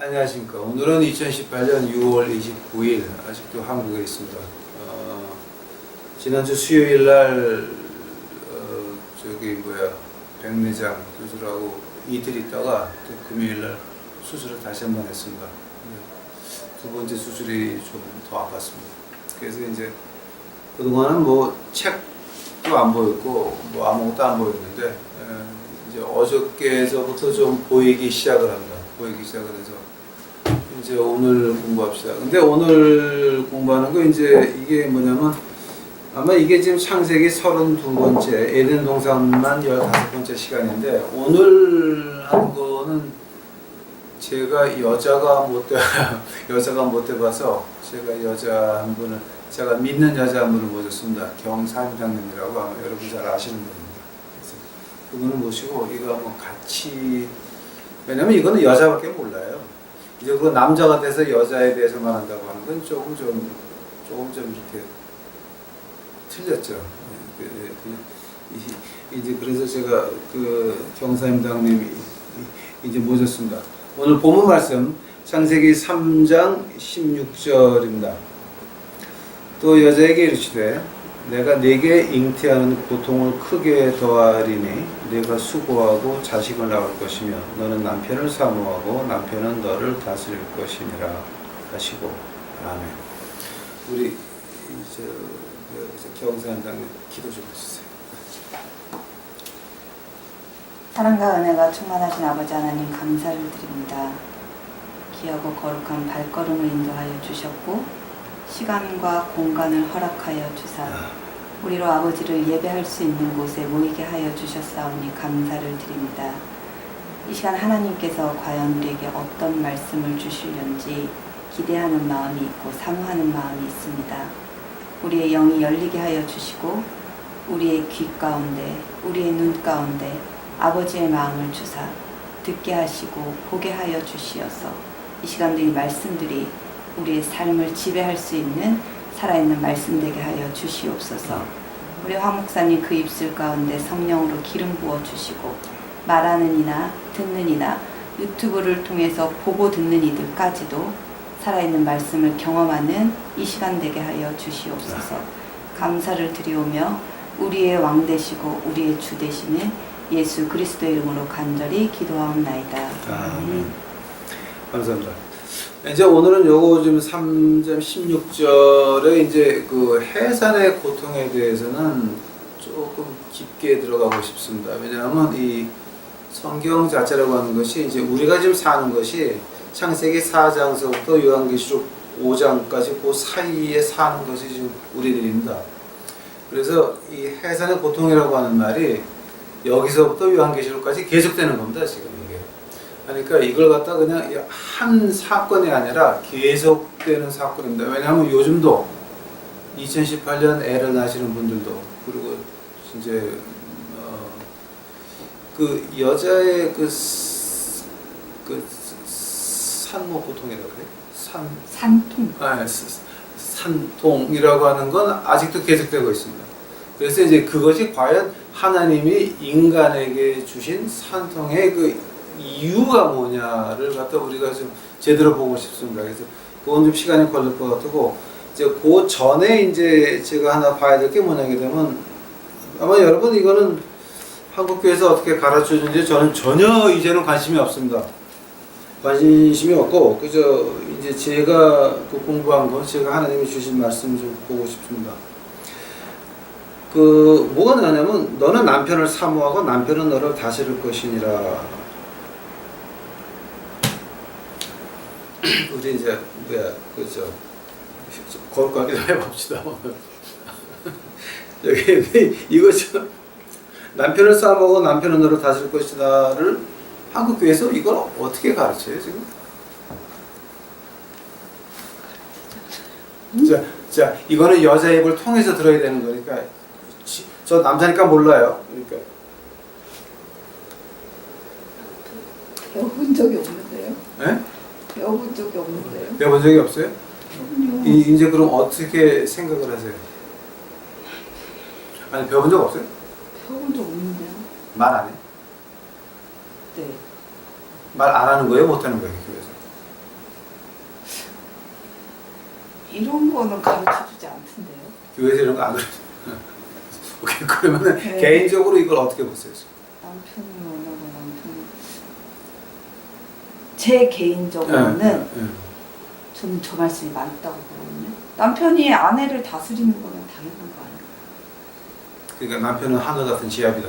안녕하십니까. 오늘은 2018년 6월 29일 아직도 한국에 있습니다. 지난주 수요일 날 백내장 수술하고 이틀 있다가 또 금요일 날 수술을 다시 한번 했습니다. 두 번째 수술이 좀 더 아팠습니다. 그래서 이제 그동안은 뭐 책도 안 보였고 뭐 아무것도 안 보였는데 이제 어저께서부터 좀 보이기 시작을 합니다. 보이기 시작을 해서 이제 오늘 공부합시다. 근데 오늘 공부하는 거 이제 이게 뭐냐면 아마 이게 지금 창세기 32번째 에덴 동산만 15번째 시간인데 오늘 한 거는 제가 여자가 못 돼봐서 제가 여자 한 분을 제가 믿는 여자 한 분을 모셨습니다. 경사임당님이라고 아마 여러분 잘 아시는 분입니다. 그래서 그분을 모시고 이거 한번 같이 왜냐면 이거는 여자밖에 몰라요. 이제 그 남자가 돼서 여자에 대해서만 한다고 하는 건 조금 좀 이렇게 틀렸죠. 이제 그래서 제가 그 경사임당님이 이제 모셨습니다. 오늘 본문 말씀 창세기 3장 16절입니다. 또 여자에게 이르시되 내가 네게 잉태하는 고통을 크게 더하리니 네가 수고하고 자식을 낳을 것이며 너는 남편을 사모하고 남편은 너를 다스릴 것이니라 하시고 아멘. 우리 이제 경사님당 기도 좀 해주세요. 사랑과 은혜가 충만하신 아버지 하나님 감사를 드립니다. 귀하고 거룩한 발걸음을 인도하여 주셨고 시간과 공간을 허락하여 주사 우리로 아버지를 예배할 수 있는 곳에 모이게 하여 주셨사오니 감사를 드립니다. 이 시간 하나님께서 과연 우리에게 어떤 말씀을 주시려는지 기대하는 마음이 있고 사모하는 마음이 있습니다. 우리의 영이 열리게 하여 주시고 우리의 귀 가운데 우리의 눈 가운데 아버지의 마음을 주사 듣게 하시고 보게 하여 주시어서 이 시간도 이 말씀들이 우리의 삶을 지배할 수 있는 살아있는 말씀 되게 하여 주시옵소서. 우리 황 목사님 그 입술 가운데 성령으로 기름 부어 주시고 말하는 이나 듣는 이나 유튜브를 통해서 보고 듣는 이들까지도 살아있는 말씀을 경험하는 이 시간 되게 하여 주시옵소서. 감사를 드리오며 우리의 왕 되시고 우리의 주 되시는 예수 그리스도의 이름으로 간절히 기도하옵나이다. 아멘. 감사합니다. 이제 오늘은 요거 지금 3장 16절에 이제 그 해산의 고통에 대해서는 조금 깊게 들어가고 싶습니다. 왜냐하면 이 성경 자체라고 하는 것이 이제 우리가 지금 사는 것이 창세기 4장서부터 요한계시록 5장까지 그 사이에 사는 것이 지금 우리들입니다. 그래서 이 해산의 고통이라고 하는 말이 여기서부터 요한계시록까지 계속되는 겁니다. 지금 이게. 그러니까 이걸 갖다 그냥 한 사건이 아니라 계속되는 사건입니다. 왜냐하면 요즘도 2018년 애를 낳으시는 분들도 그리고 이제 그 여자의 그 산모 고통이라고 해요? 산통. 산통이라고 하는 건 아직도 계속되고 있습니다. 그래서 이제 그것이 과연 하나님이 인간에게 주신 산통의 그 이유가 뭐냐를 갖다 우리가 좀 제대로 보고 싶습니다. 그래서 그건 좀 시간이 걸릴 것 같고 이제 그 전에 이제 제가 하나 봐야 될 게 뭐냐게 되면 아마 여러분 이거는 한국교회에서 어떻게 가르쳐 주는지 저는 전혀 이제는 관심이 없습니다. 관심이 없고 그저 이제 제가 그 공부한 거 제가 하나님이 주신 말씀 좀 보고 싶습니다. 그 뭐가 나냐면 너는 남편을 사모하고 남편은 너를 다스릴 것이니라. 우리 이제 그죠 거룩하게 좀 해봅시다. 여기 이거 좀 남편을 사모하고 남편은 너를 다스릴 것이다를 한국교회에서 이걸 어떻게 가르쳐요 지금? 자 이거는 여자 입을 통해서 들어야 되는 거니까 저 남자니까 몰라요. 그러니까 배워본 적이 없는데요. 네? 배워본 적이 없는데요. 배워본 적이 없어요? 그럼요. 이제 그럼 어떻게 생각을 하세요? 아니 배워본 적 없어요? 배워본 적 없는데요. 말 안 해? 네. 말 안 하는 거예요? 못 하는 거예요 교회에서? 이런 거는 가르쳐주지 않던데요. 교회에서 이런 거 안 그러죠. 오케이, 그러면은 네. 개인적으로 이걸 어떻게 보세요? 남편이 원하고 남편이 제 개인적으로는 네. 저는 저 말씀이 맞다고 보거든요. 남편이 아내를 다스리는 거는 당연한 거 아니에요? 그러니까 남편은 하늘 같은 지압이다.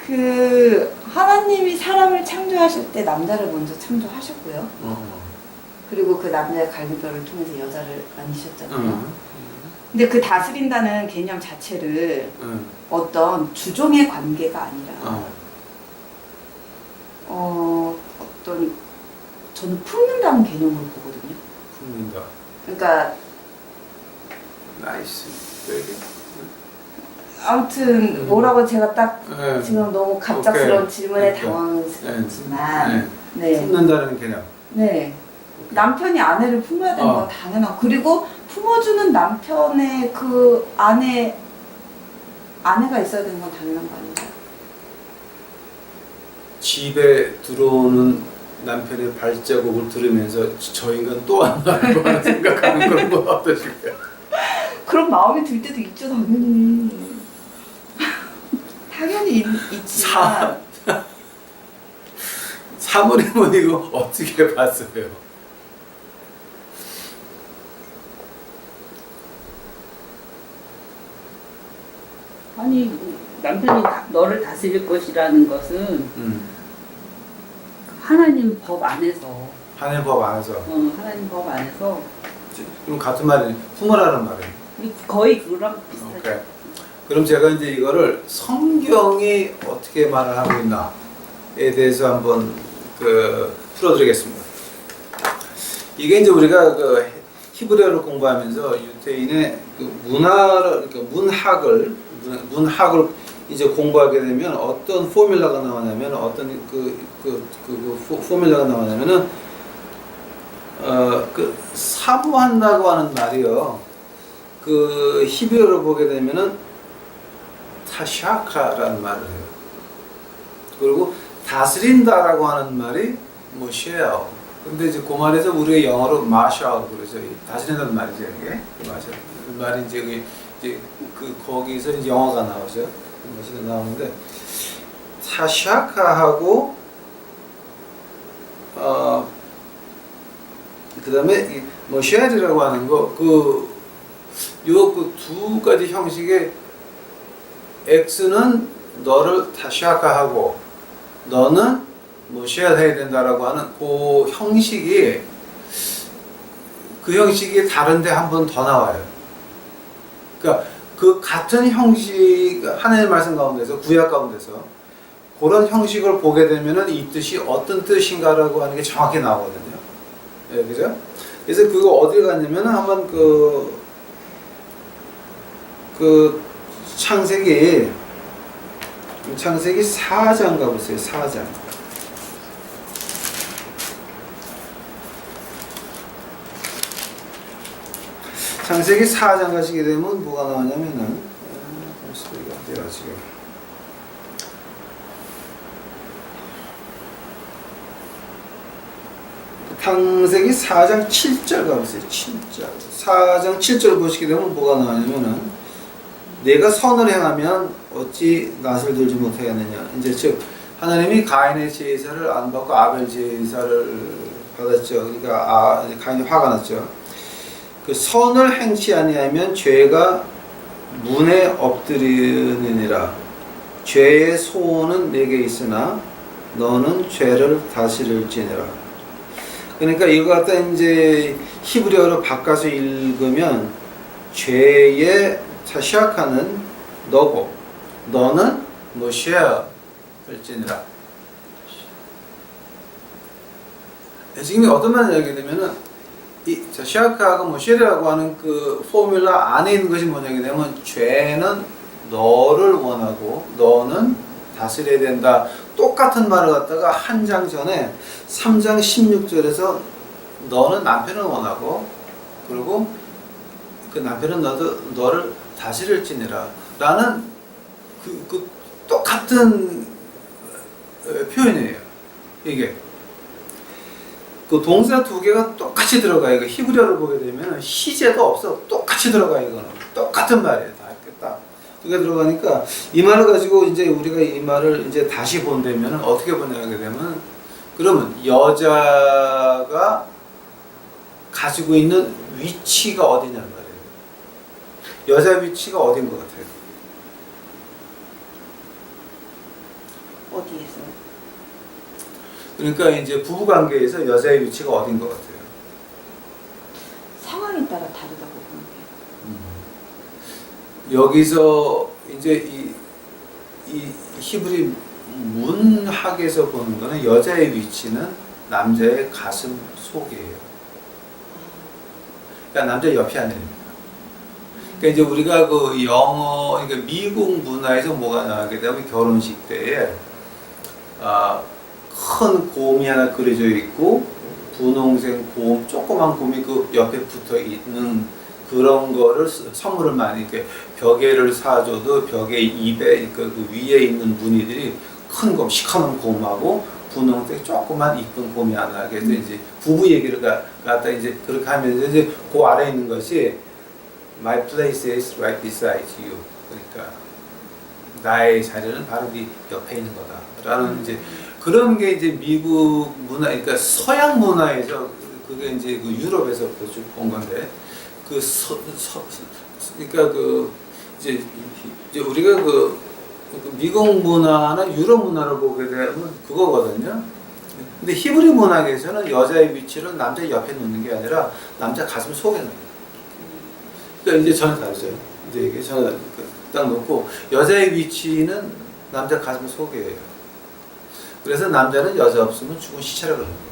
그 하나님이 사람을 창조하실 때 남자를 먼저 창조하셨고요. 그리고 그 남자의 갈비뼈를 통해서 여자를 만드셨잖아요. 근데 그 다스린다는 개념 자체를 어떤 주종의 관계가 아니라 어떤 저는 품는다는 개념으로 보거든요. 품는다. 그러니까 나이스. 되게. 아무튼 뭐라고 제가 딱 네. 지금 너무 갑작스러운 오케이. 질문에 오케이. 당황스럽지만 네. 품는다는 개념. 네. 남편이 아내를 품어야 되는 건 당연하고 그리고 품어주는 남편의 그 아내가 있어야 되는 건 당연한 거 아닌가요? 집에 들어오는 남편의 발자국을 들으면서 저 인간 또 왔나 하는 생각하는 그런 건 어떠실까요? 그런 마음이 들 때도 있죠 당연히. 당연히 있지만 사모님은 이거 어떻게 봤어요? 아니 남편이 너를 다스릴 것이라는 것은 하나님 법 안에서 하나님 법 안에서. 하나님 법 안에서 그럼 같은 말이 품으라는 말이에요. 거의 그거랑 비슷하죠. 오케이. 그럼 제가 이제 이거를 성경이 어떻게 말을 하고 있나에 대해서 한번 풀어드리겠습니다. 이게 이제 우리가 그 히브리어를 공부하면서 유태인의 그 문화를, 그러니까 문학을 이제 공부하게 되면 어떤 포뮬라가 나오냐면 어떤 포뮬라가 나오냐면은 사모한다고 하는 말이요. 그 히브리어를 보게 되면은 타샤카라는 말을 해요. 그리고 다스린다라고 하는 말이 모셰어. 근데 이제 그 말에서 우리가 영어로 마샤라고 그러죠. 다스린다는 말이죠, 이게. 마샤. 그 말이 이제 거기서 이제 영어가 나오죠. 것이 나오는데 타샤카하고 그다음에 모셰르라고 하는 거 그 두 가지 형식의 X는 너를 타샤카하고 너는 모셰르 해야 된다라고 하는 그 형식이 다른데 한 번 더 나와요. 그러니까 그 같은 형식 하나님의 말씀 가운데서 구약 가운데서 그런 형식을 보게 되면은 이 뜻이 어떤 뜻인가라고 하는 게 정확히 나오거든요. 예, 그죠? 그래서 그거 어디에 갔냐면은 한번 창세기 4장 가보세요. 4장. 창세기 4장 가시게 되면 뭐가 나오냐면은 벌써 이거 어때요 지금? 창세기 4장 7절 가보세요. 7절. 4장 7절 보시게 되면 뭐가 나오냐면은 내가 선을 행하면 어찌 낯을 들지 못하겠느냐. 이제 즉 하나님이 가인의 제사를 안 받고 아벨 제사를 받았죠. 그러니까 가인이 화가 났죠. 그 선을 행치 아니하면 죄가 문에 엎드리느니라. 죄의 소원은 내게 있으나 너는 죄를 다스릴지니라. 그러니까 이거 갖다 이제 히브리어로 바꿔서 읽으면 죄의 시작하는 너고 너는 모셰어일지니라. 지금 어떤 말을 얘기하게 되면은 이 시작하고 모셰르라고 하는 그 포뮬라 안에 있는 것이 뭐냐게 되면 죄는 너를 원하고 너는 다스려야 된다. 똑같은 말을 갖다가 한 장 전에 3장 16절에서 너는 남편을 원하고 그리고 그 남편은 너를 다스릴지니라 라는 그 똑같은 표현이에요. 이게 그 동사 두 개가 똑같이 들어가요. 그 히브리어를 보게 되면 시제도 없어. 똑같이 들어가요. 이거는 똑같은 말이에요. 다 이렇게 딱 두개 들어가니까 이 말을 가지고 이제 우리가 이 말을 이제 다시 본다면 어떻게 번역하게 되면 그러면 여자가 가지고 있는 위치가 어디냐는 말이에요. 여자 위치가 어딘 것 같아요? 어디에서? 그러니까 이제 부부 관계에서 여자의 위치가 어딘 것 같아요? 상황에 따라 다르다고 보는데요. 여기서 이제 이 히브리 문학에서 보는 거는 여자의 위치는 남자의 가슴 속이에요. 그러니까 남자 옆이 아닙니다. 그러니까 이제 우리가 그 영어, 그러니까 미국 문화에서 뭐가 나오게 되면 결혼식 때에 큰 곰이 하나 그려져 있고 분홍색 곰, 조그만 곰이 그 옆에 붙어 있는 그런 거를 선물을 많이 이렇게 벽에를 사줘도 벽에 입에 그 위에 있는 무늬들이 큰 곰, 시커먼 곰하고 분홍색 조그만 이쁜 곰이 하나. 그래서 이제 부부 얘기를 갖다 이제 그렇게 하면서 이제 그 아래 있는 것이 My place is right beside you. 그러니까 나의 자리는 바로 네 옆에 있는 거다라는 이제 그런 게 이제 미국 문화, 그러니까 서양 문화에서 그게 이제 그 유럽에서 쭉 본 건데 그러니까 그 이제 우리가 그 미국 문화나 유럽 문화를 보게 되면 그거거든요. 근데 히브리 문학에서는 여자의 위치를 남자 옆에 놓는 게 아니라 남자 가슴 속에 놓는 거예요. 그러니까 이제 전혀 다르죠. 이제 이게 전혀 딱 놓고 여자의 위치는 남자 가슴 속이에요. 그래서 남자는 여자 없으면 죽은 시체라 그러는 거예요.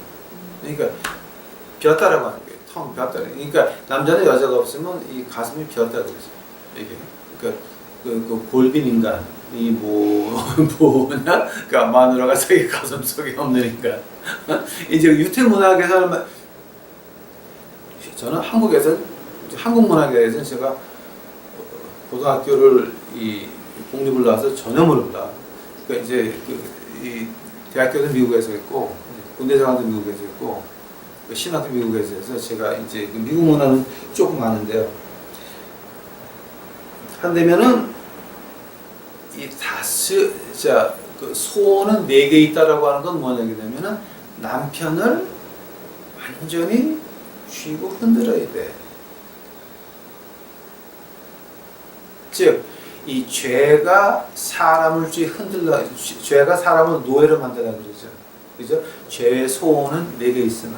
그러니까 비었다라고 하는 거예요. 텅 비었다. 그러니까 남자는 여자가 없으면 이 가슴이 비었다 그러죠. 이게 그러니까 그 골빈 인간이 뭐냐? 그러니까 마누라가 자기 가슴 속에 없는 인간. 이제 유태 문학에서는 저는 한국 문학에서는 제가 고등학교를 공립을 나와서 전혀 모릅니다. 그러니까 이제 이 대학교도 미국에서 했고 군대 생활도 미국에서 했고 신학도 미국에서 해서 제가 이제 미국 문화는 조금 아는데요. 한다면은 그 소원은 4개 있다라고 하는 건 뭐냐면은 남편을 완전히 쥐고 흔들어야 돼. 즉, 이 죄가 사람을 죄가 사람을 노예로 만든다 그러죠. 그죠? 죄의 소원은 4개 있으나.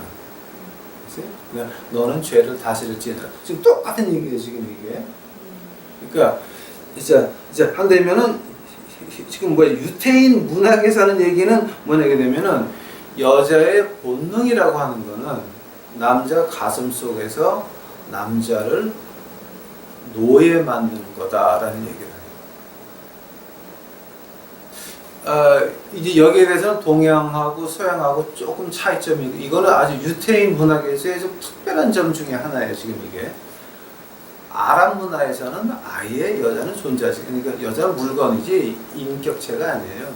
그러니까 너는 죄를 다스릴지니라. 지금 똑같은 얘기예요, 지금 이게. 그러니까, 이제 한다면은, 지금 유태인 문학에서 하는 얘기는 뭐냐게 되면은, 여자의 본능이라고 하는 거는 남자 가슴 속에서 남자를 노예 만드는 거다라는 얘기를 해요. 이제 여기에 대해서는 동양하고 서양하고 조금 차이점이 있고, 이거는 아주 유태인 문학에서의 좀 특별한 점 중에 하나예요. 지금 이게 아랍 문화에서는 아예 여자는 존재하지, 그러니까 여자는 물건이지 인격체가 아니에요.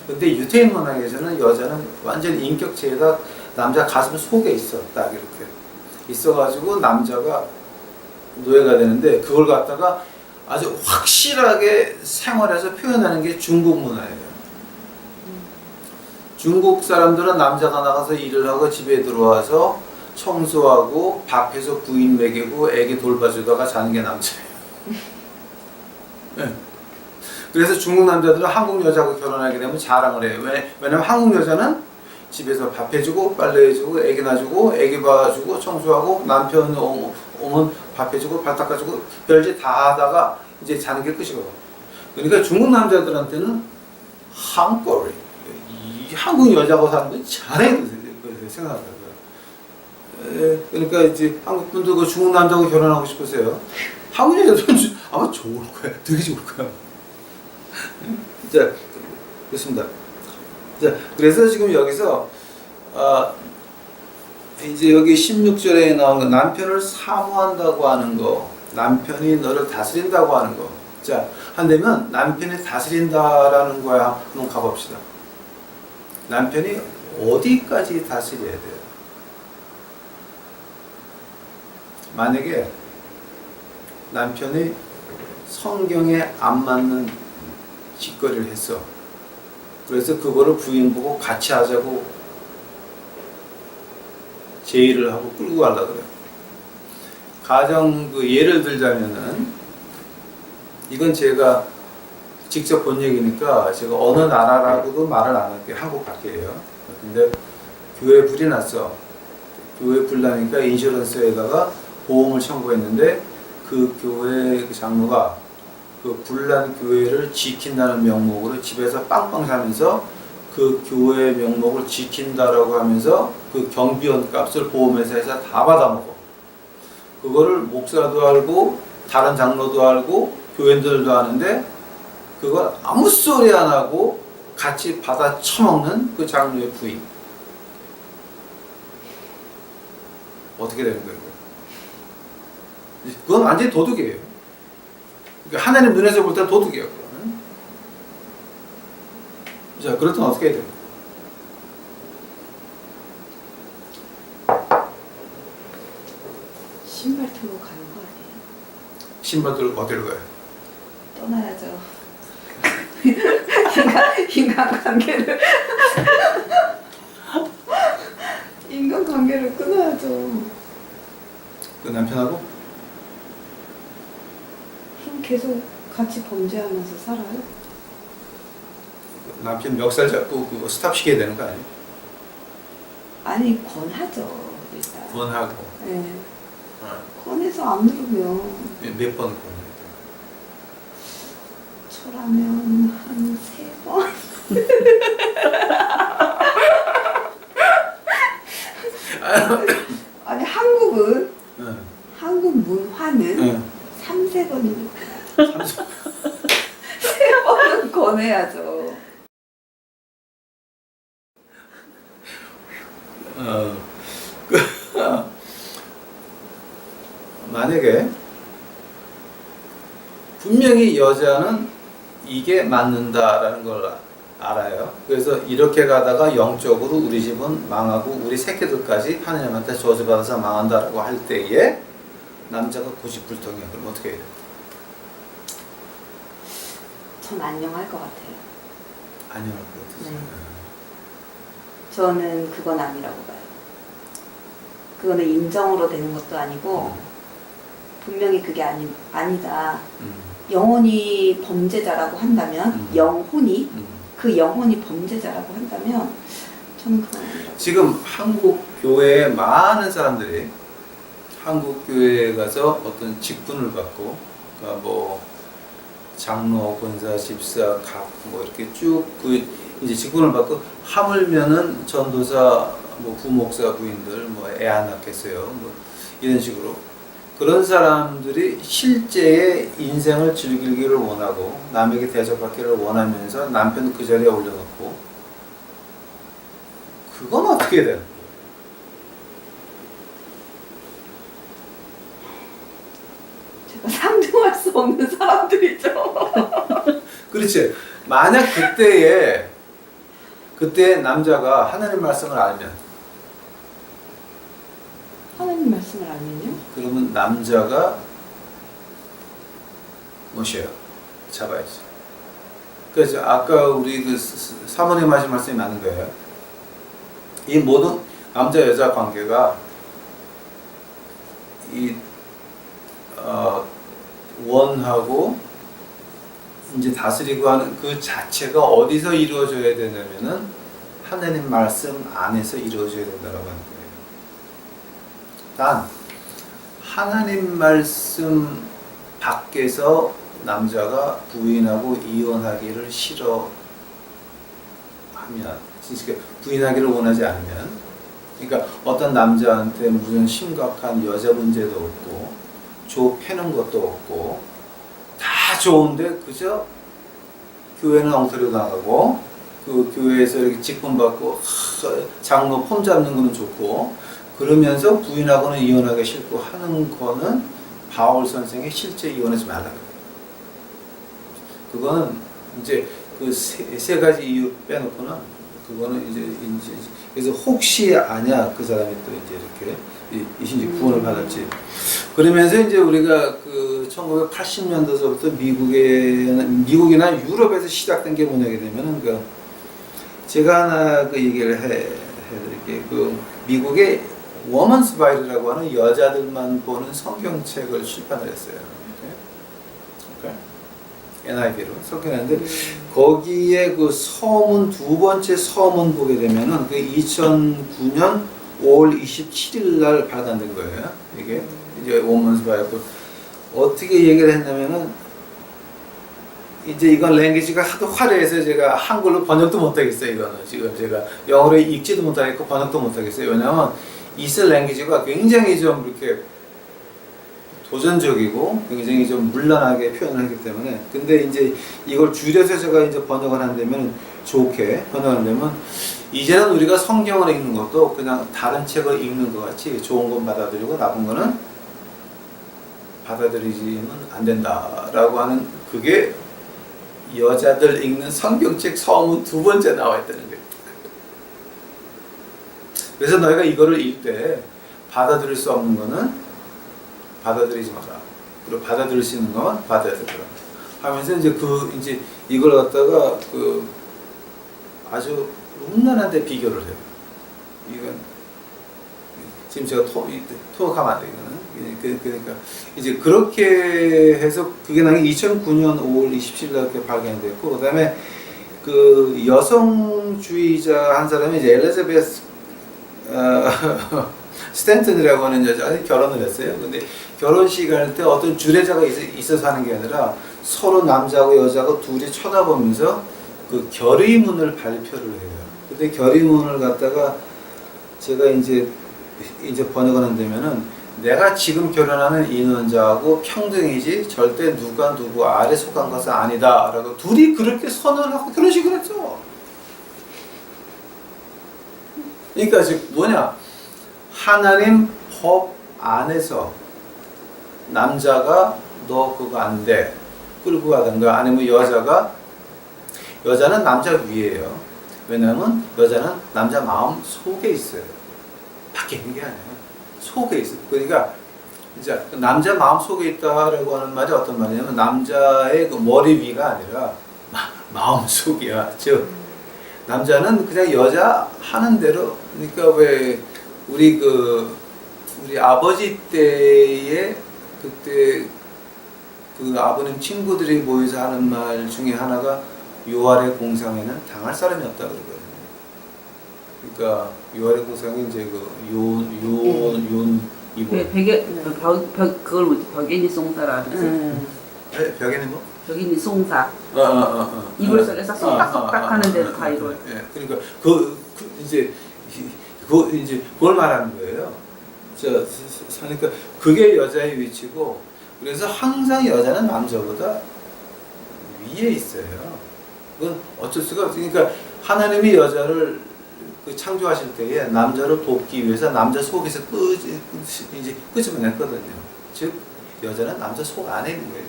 근데 유태인 문학에서는 여자는 완전 인격체에다 남자 가슴 속에 있어, 딱 이렇게 있어가지고 남자가 노예가 되는데, 그걸 갖다가 아주 확실하게 생활에서 표현하는 게 중국 문화예요. 중국 사람들은 남자가 나가서 일을 하고 집에 들어와서 청소하고 밥해서 부인 먹이고 애기 돌봐주다가 자는 게 남자예요. 네. 그래서 중국 남자들은 한국 여자하고 결혼하게 되면 자랑을 해요. 왜냐면 한국 여자는 집에서 밥 해주고 빨래 해주고 애기 놔주고 애기 봐주고 청소하고 남편 오면 밥 해주고 밥 닦아주고 별짓 다 하다가 이제 자는 게 끝이거든. 그러니까 중국 남자들한테는 한꺼리 이 한국 여자하고 사는 건 잘해 생각하더라고요. 그러니까 이제 한국 분들 그 중국 남자하고 결혼하고 싶으세요? 한국 여자들은 아마 좋을 거야. 되게 좋을 거야. 자, 그렇습니다. 자, 그래서 지금 여기서 이제 여기 16절에 나온 거, 남편을 사모한다고 하는 거, 남편이 너를 다스린다고 하는 거. 자, 한다면 남편이 다스린다라는 거야. 한번 가봅시다. 남편이 어디까지 다스려야 돼요? 만약에 남편이 성경에 안 맞는 짓거리를 했어. 그래서 그거를 부인 보고 같이 하자고 제의를 하고 끌고 가려고 그래요. 가정 그 예를 들자면은 이건 제가 직접 본 얘기니까 제가 어느 나라라고도 말을 안 할게요. 한국 밖이에요. 근데 교회에 불이 났어. 교회에 불 나니까 인슈런스에다가 보험을 청구했는데 그 교회 그 장로가 그 불난 교회를 지킨다는 명목으로 집에서 빵빵 사면서 그 교회 명목을 지킨다라고 하면서 그 경비원 값을 보험회사에서 다 받아먹어. 그거를 목사도 알고 다른 장로도 알고 교인들도 아는데 그걸 아무 소리 안 하고 같이 받아 처먹는 그 장로의 부인. 어떻게 되는 거예요? 그건 완전히 도둑이에요. 그러니까 하나님 눈에서 볼 때는 도둑이에요. 그거는. 자, 그렇다면 어떻게 해야 돼요? 신발 털고 가는 거 아니에요? 신발 들고 어디로 가요? 떠나야죠. 인간관계를 인간관계를 끊어야죠. 그 남편하고? 그럼 계속 같이 범죄하면서 살아요? 남편 멱살 잡고 그거 스탑 시켜야 되는 거 아니에요? 아니 권하죠 일단. 권하고. 네. 권해서 안 들으면 몇 번 권해야 저라면 한 3번. 아니 한국은 돼요? 한국 문화는 응. 3-4번이니까 3번은 권해야죠. 만약에 분명히 여자는 이게 맞는다라는 걸 알아요. 그래서 이렇게 가다가 영적으로 우리 집은 망하고 우리 새끼들까지 하나님한테 저주받아서 망한다라고 할 때에 남자가 고집불통이야. 그럼 어떻게 해야 돼? 전 안녕할 것 같아요. 안녕할 것 같아요. 네. 저는 그건 아니라고 봐요. 그거는 인정으로 되는 것도 아니고 분명히 그게 아니다. 영혼이 범죄자라고 한다면 영혼이 그 영혼이 범죄자라고 한다면 저는 그건 아니라고. 지금 한국 교회에 많은 사람들이 한국 교회에 가서 어떤 직분을 받고, 그러니까 뭐 장로, 권사, 집사, 각 뭐 이렇게 쭉 그 이제 직분을 받고 하물면은 전도사, 뭐 부목사 부인들 뭐 애 안 낳겠어요, 뭐 이런 식으로 그런 사람들이 실제의 인생을 즐기기를 원하고 남에게 대접받기를 원하면서 남편 그 자리에 올려놓고 그건 어떻게 돼요? 제가 상종할 수 없는 사람들이죠. 그렇지. 만약 그때 남자가 하나님 말씀을 알면 하나님 말씀을 알면요? 그러면 남자가 뭐셔요? 잡아야지. 그래서 아까 우리 그 사모님 하신 말씀이 맞는 거예요. 이 모든 남자 여자 관계가 이 원하고 이제 다스리고 하는 그 자체가 어디서 이루어져야 되냐면은 하나님 말씀 안에서 이루어져야 된다라고 하는 거예요. 단 하나님 말씀 밖에서 남자가 부인하고 이혼하기를 싫어하면, 부인하기를 원하지 않으면, 그러니까 어떤 남자한테 무슨 심각한 여자 문제도 없고 조 패는 것도 없고 다 좋은데 그저 교회는 엉터리 당하고 그 교회에서 이렇게 직분 받고 장로 폼 잡는 거는 좋고 그러면서 부인하고는 이혼하기 싫고 하는 거는 바울 선생의 실제 이혼하지 말라고 해요. 그거는 이제 그 세 가지 이유 빼놓고는 그거는 이제 그래서 혹시 아냐 그 사람이 또 이제 이렇게 이제 구원을 받았지. 그러면서 이제 우리가 그 1980년도서부터 미국이나 유럽에서 시작된 게 뭐냐게 되면은 그 제가 하나 그 얘기를 해드릴게요. 그 미국의 워먼스 바이블이라고 하는 여자들만 보는 성경책을 출판을 했어요. NIV로 석연했는데 거기에 그 서문 두 번째 서문 보게 되면은 그 2009년 5월 27일 날 발간된 거예요. 이게 이제 워먼스 바이블 어떻게 얘기를 했냐면은 이제 이건 랭귀지가 하도 화려해서 제가 한글로 번역도 못하겠어요. 이거는 지금 제가 영어로 읽지도 못하겠고 번역도 못하겠어요. 왜냐하면 이슬 랭귀지가 굉장히 좀 이렇게 도전적이고 굉장히 좀 문란하게 표현을 하기 때문에 근데 이제 이걸 줄여서 제가 이제 번역을 한다면 좋게 번역을 한다면 이제는 우리가 성경을 읽는 것도 그냥 다른 책을 읽는 것 같이 좋은 건 받아들이고 나쁜 거는 받아들이지는 안 된다라고 하는 그게 여자들 읽는 성경책 서문 두 번째 나와 있다는 거예요. 그래서 너희가 이거를 읽을 때 받아들일 수 없는 거는 받아들이지 마라. 그리고 받아들일 수 있는 건 받아들여라. 하면서 이제 이걸 갖다가 그 아주 음란한데 비교를 해요. 이건 지금 제가 토역하면 안 되거든요. 그러니까 이제 그렇게 해서 그게 나게 2009년 5월 27일 날 발견이 됐고 그다음에 그 여성주의자 한 사람이 이제 엘리자베스 스탠턴이라고 하는 여자가 결혼을 했어요. 근데 결혼식 할 때 어떤 주례자가 있어서 하는 게 아니라 서로 남자하고 여자가 둘이 쳐다보면서 그 결의문을 발표를 해요. 근데 결의문을 갖다가 제가 이제 번역을 한다면은 내가 지금 결혼하는 인원자하고 평등이지 절대 누가 누구 아래 속한 것은 아니다라고 둘이 그렇게 선언을 하고 결혼식을 했죠. 그러니까 즉 뭐냐? 하나님 법 안에서 남자가 너 그거 안 돼 끌고 가든가 아니면 여자는 남자 위에요. 왜냐하면 여자는 남자 마음 속에 있어요. 밖에 있는 게 아니에요. 속에 있어요. 그러니까 이제 남자 마음 속에 있다라고 하는 말이 어떤 말이냐면 남자의 그 머리 위가 아니라 마음 속이야. 즉 남자는 그냥 여자 하는 대로 그러니까 왜 우리 아버지 때에 그때 그 아버님 친구들이 모여서 하는 말 중에 하나가 요할의 공상에는 당할 사람이 없다 그러거든요. 그러니까 요할의 공상이 이제 그걸 뭐지? 벽에니 송사라는 벽에는 뭐? 벽에니 송사. 이불 속에서 쏙닥쏙닥 하는 데서 다 이걸. 그러니까 이제 그걸 말하는 거예요. 그러니까 그게 여자의 위치고 그래서 항상 여자는 남자보다 위에 있어요. 그건 어쩔 수가 없으니까 그러니까 하나님이 여자를 창조하실 때에 남자를 돕기 위해서 남자 속에서 끄집어냈거든요. 즉 여자는 남자 속 안에 있는 거예요.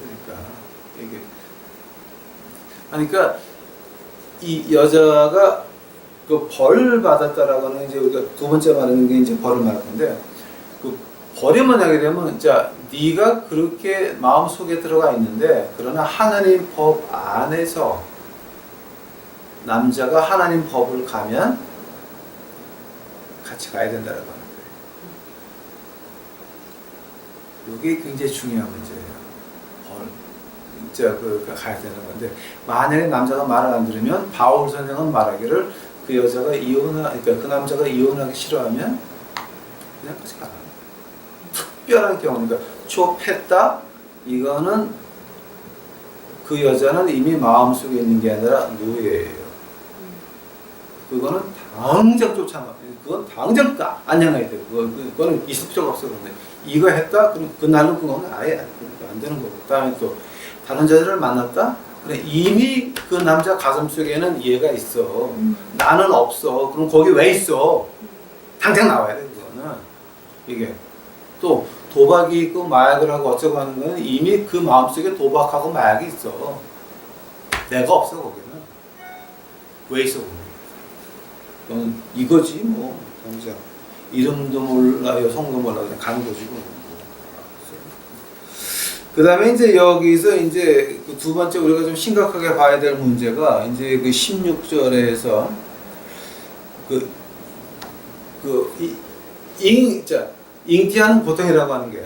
그러니까 이 여자가 그 벌을 받았다라고 하는 이제 우리가 두 번째 말하는 게 이제 벌을 말할 건데 그 벌이 뭐냐게 되면 자 네가 그렇게 마음 속에 들어가 있는데 그러나 하나님 법 안에서 남자가 하나님 법을 가면 같이 가야 된다라고 하는 거예요. 이게 굉장히 중요한 문제예요. 벌. 진짜 가야 되는 건데 만약에 남자가 말을 안 들으면 바울 선생은 말하기를 그 여자가 그러니까 그 남자가 이혼하기 싫어하면 그냥 같이 가라. 특별한 경우, 그러니까 좁혔다. 이거는 그 여자는 이미 마음속에 있는 게 아니라 노예예요. 그거는 당장 쫓아가. 그건 당장 안녕해야 돼. 그거는 있을 필요가 없어. 그런데 이거 했다? 그럼 그날로 그거는 아예 안 되는 거고. 그다음에 또 다른 여자를 만났다? 그래 이미 그 남자 가슴 속에는 얘가 있어. 나는 없어. 그럼 거기 왜 있어? 당장 나와야 돼. 그거는 이게 또 도박이 있고 마약을 하고 어쩌고 하는 거는 이미 그 마음속에 도박하고 마약이 있어. 내가 없어 거기는. 왜 있어 거기? 그건 이거지 뭐 당장 이름도 몰라요, 성도 몰라 그냥 가는 거지 뭐. 그 다음에 이제 여기서 이제 그 두 번째 우리가 좀 심각하게 봐야 될 문제가 이제 그 16절에서 잉티하는 고통이라고 하는 게,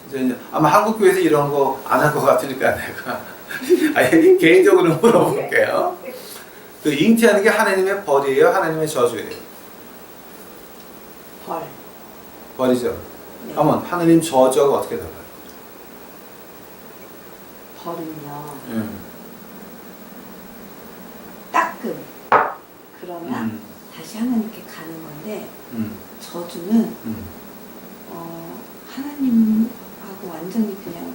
이제 아마 한국 교회에서 이런 거 안 할 것 같으니까 내가 아니, 개인적으로 물어볼게요. 그 잉티하는 게 하나님의 벌이에요, 하나님의 저주예요? 벌. 벌이죠. 네. 한번 하나님 저주가 어떻게 달라요? 벌은요. 음. 따끔. 그러면 다시 하나님께 가는 건데 저주는 하나님하고 완전히 그냥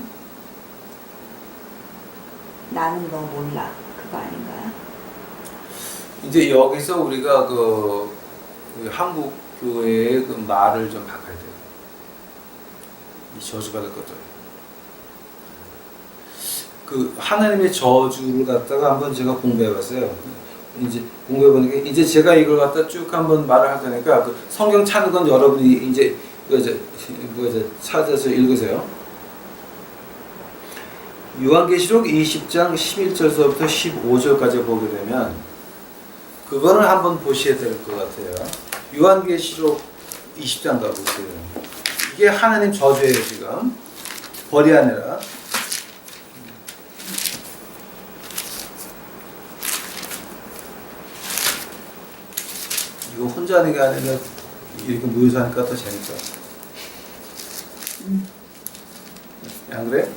나는 너 몰라 그거 아닌가요? 이제 여기서 우리가 그 한국 교회의 그 말을 좀 바꿔야 돼요. 이 저주받을 것들. 그 하나님의 저주를 갖다가 한번 제가 공부해봤어요. 이제 공부해보니까 이제 제가 이걸 갖다 쭉 한번 말을 할 테니까 그 성경 찾는 건 여러분이 이제 찾아서 읽으세요. 요한계시록 20장 11절서부터 15절까지 보게 되면 그거는 한번 보셔야 될 것 같아요. 요한계시록 20장 가보세요. 이게 하나님 저주예요 지금. 벌이 아니라. 이거 혼자 하는 게 아니라 이렇게 모여서 하니까 더 재밌어. 안 그래?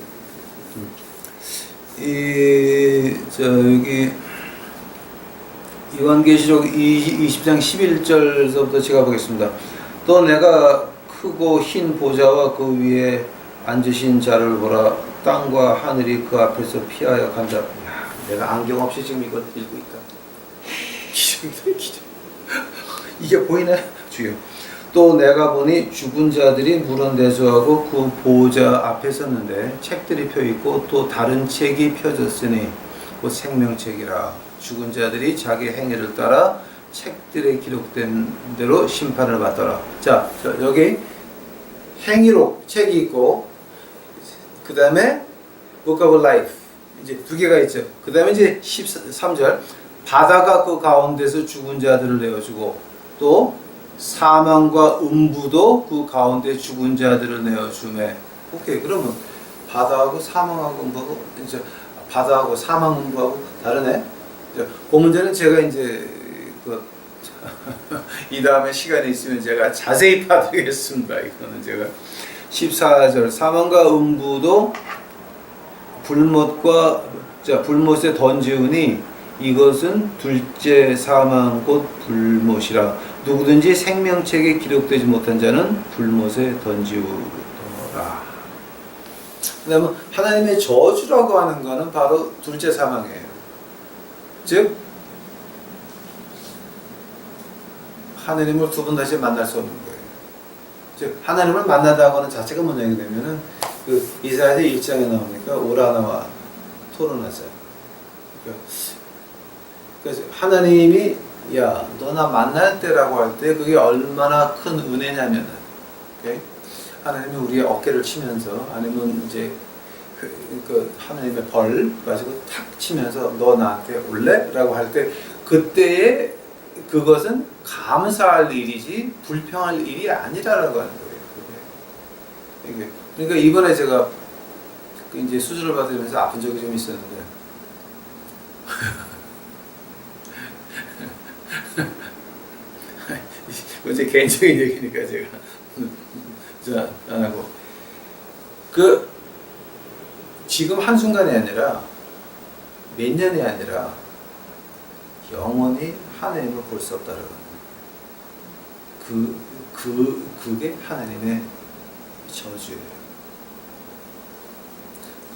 여기 요한계시록 20장 11절서부터 제가 보겠습니다. 또 내가 크고 흰 보좌와 그 위에 앉으신 자를 보라. 땅과 하늘이 그 앞에서 피하여 간다. 야, 내가 안경 없이 지금 이걸 읽고 있다. 기적. 이게 보이네? 주여. 또 내가 보니 죽은 자들이 물은 대수하고 그 보좌 앞에 섰는데 책들이 펴있고 또 다른 책이 펴졌으니 곧 생명책이라. 죽은 자들이 자기 행위를 따라 책들에 기록된 대로 심판을 받더라. 자, 여기 행위록 책이 있고 그 다음에 Book of Life 이제 두 개가 있죠. 그 다음에 이제 13절 바다가 그 가운데서 죽은 자들을 내어주고 또 사망과 음부도 그 가운데 죽은 자들을 내어주매. 오케이, 그러면 바다하고 사망하고 음부하고 이제 바다하고 사망 음부하고 다르네. 그 문제는 제가 이제 이 다음에 시간이 있으면 제가 자세히 봐드리겠습니다. 이거는 제가 14절 사망과 음부도 불못에 던지우니 이것은 둘째 사망 곧 불못이라. 누구든지 생명책에 기록되지 못한 자는 불못에 던지우더라. 그 다음에 하나님의 저주라고 하는 것은 바로 둘째 사망이에요. 즉 하나님을 두 번 다시 만날 수 없는 거예요. 즉 하나님을 만나다 하는 자체가 문제가 되면은 그 이사야서 1장에 나오니까 오라나와 토론하세요. 그래서 하나님이 야, 너 나 만날 때라고 할 때 그게 얼마나 큰 은혜냐면은, 오케이? 하나님이 우리의 어깨를 치면서 아니면 이제 그 하나님의 벌 가지고 탁 치면서 너 나한테 올래? 라고 할 때 그때에 그것은 감사할 일이지 불평할 일이 아니라고 하는 거예요. 그게. 그러니까 이번에 제가 이제 수술을 받으면서 아픈 적이 좀 있었는데 이제 개인적인 얘기니까 제가 안 하고 지금 한순간이 아니라 몇 년이 아니라 영원히 하나님을 볼 수 없다는 그게 하나님의 저주예요.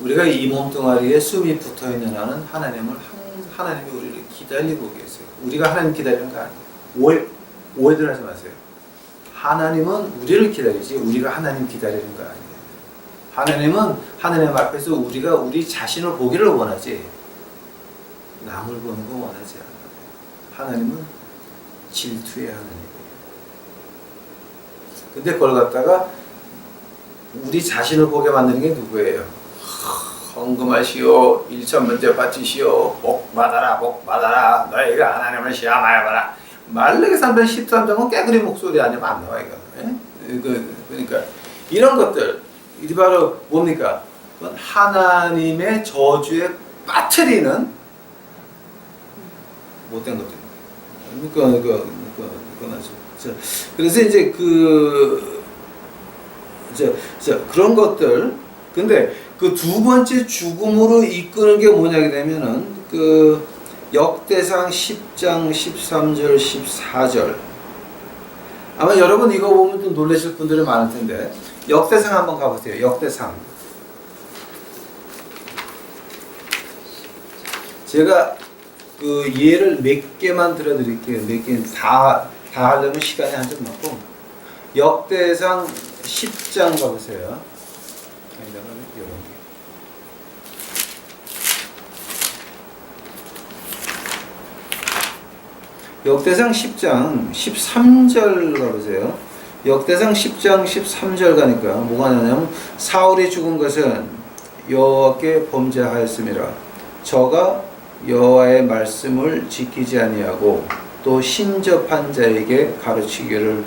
우리가 이 몸뚱아리에 숨이 붙어있는 한은 하나님이 우리를 기다리고 계세요. 우리가 하나님 기다리는 거 아니에요. 오해들 하지 마세요. 하나님은 우리를 기다리지 우리가 하나님 기다리는 거 아니에요. 하나님은 하나님 앞에서 우리가 우리 자신을 보기를 원하지 남을 보는 거 원하지 않아요. 하나님은 질투의 하나님이에요. 근데 그걸 갖다가 우리 자신을 보게 만드는 게 누구예요? 헌금하시오, 일천문제 바치시오, 복 받아라, 복 받아라, 너희가 하나님을 시험하여봐라. 말레기 3편 13장은 깨그리 목소리 아니면 안 나와 이거. 예? 그러니까 이런 것들 이 바로 뭡니까? 그건 하나님의 저주에 빠뜨리는 못된 것들. 그래서 이제 그런 것들. 근데 그 두 번째 죽음으로 이끄는 게 뭐냐게 되면은 그 역대상 10장 13절 14절. 아마 여러분 이거 보면 좀 놀라실 분들이 많을 텐데 역대상 한번 가보세요. 역대상. 제가 그 예를 몇 개만 들어드릴게요. 몇 개 다 하려면 시간이 한참 많고 역대상 10장 가보세요. 역대상 10장 13절 가보세요. 역대상 10장 13절 가니까 뭐가 나냐면 사울이 죽은 것은 여호와께 범죄하였음이라. 저가 여호와의 말씀을 지키지 아니하고 또 신접한 자에게 가르치기를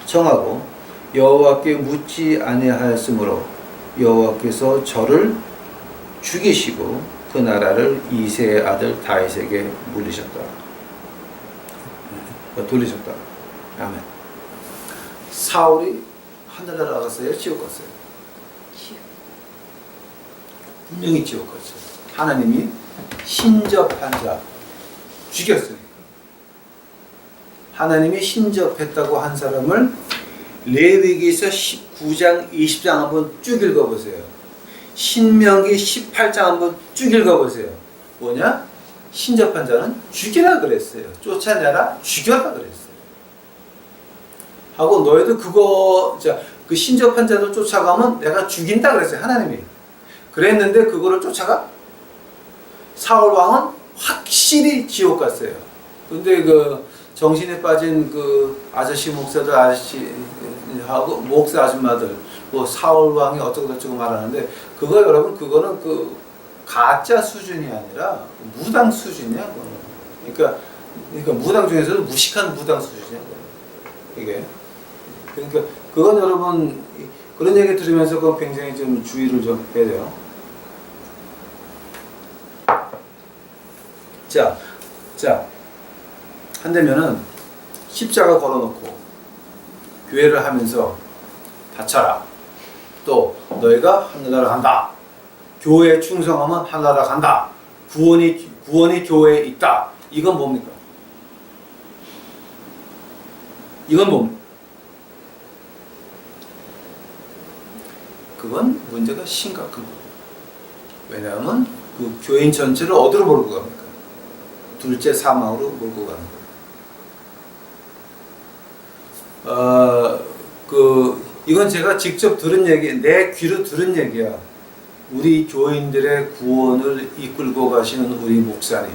정하고 여호와께 묻지 아니하였으므로 여호와께서 저를 죽이시고 그 나라를 이새의 아들 다윗에게 물리셨다. 돌리셨다. 아멘. 사울이 하늘나라 갔어요? 지옥 갔어요? 분명히 지옥 갔어요. 하나님이 신접한 자 죽였어요. 하나님이 신접했다고 한 사람을 레위기서 19장 20장 한번 쭉 읽어보세요. 신명기 18장 한번 쭉 읽어보세요. 뭐냐? 신접한 자는 죽이라 그랬어요. 쫓아내라, 죽여라 그랬어요. 하고 너희도 그 신접한 자들 쫓아가면 내가 죽인다 그랬어요. 하나님이. 그랬는데 그거를 쫓아가? 사울 왕은 확실히 지옥 갔어요. 근데 그 정신에 빠진 그 아저씨 목사들 아저씨하고 목사 아줌마들 뭐 사울 왕이 어쩌고 말하는데 그거 여러분 그거는 그 가짜 수준이 아니라 무당 수준이야. 그거는. 그러니까 무당 중에서도 무식한 무당 수준이야. 이게. 그러니까 그건 여러분 그런 얘기 들으면서 그건 굉장히 좀 주의를 좀 해야 돼요. 자, 한다면은 십자가 걸어놓고 교회를 하면서 다쳐라. 또 너희가 하늘나라 간다. 교회에 충성하면 하늘나라 간다. 구원이 교회에 있다. 이건 뭡니까? 이건 뭡니까? 그건 문제가 심각한 거예요. 왜냐하면 그 교인 전체를 어디로 몰고 갑니까? 둘째 사망으로 몰고 가는 거예요. 이건 제가 직접 들은 얘기, 내 귀로 들은 얘기야. 우리 교인들의 구원을 이끌고 가시는 우리 목사님.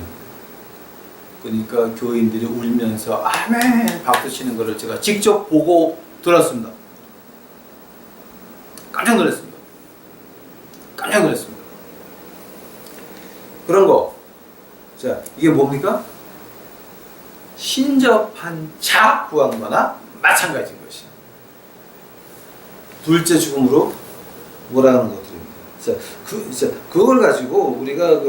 그러니까 교인들이 울면서 아멘 박수 치는 것을 제가 직접 보고 들었습니다. 깜짝 놀랐습니다. 그런 거. 자, 이게 뭡니까? 신접한 자 구한 거나 마찬가지인 것이야. 둘째 죽음으로 몰아가는 것들입니다. 그걸 가지고 우리가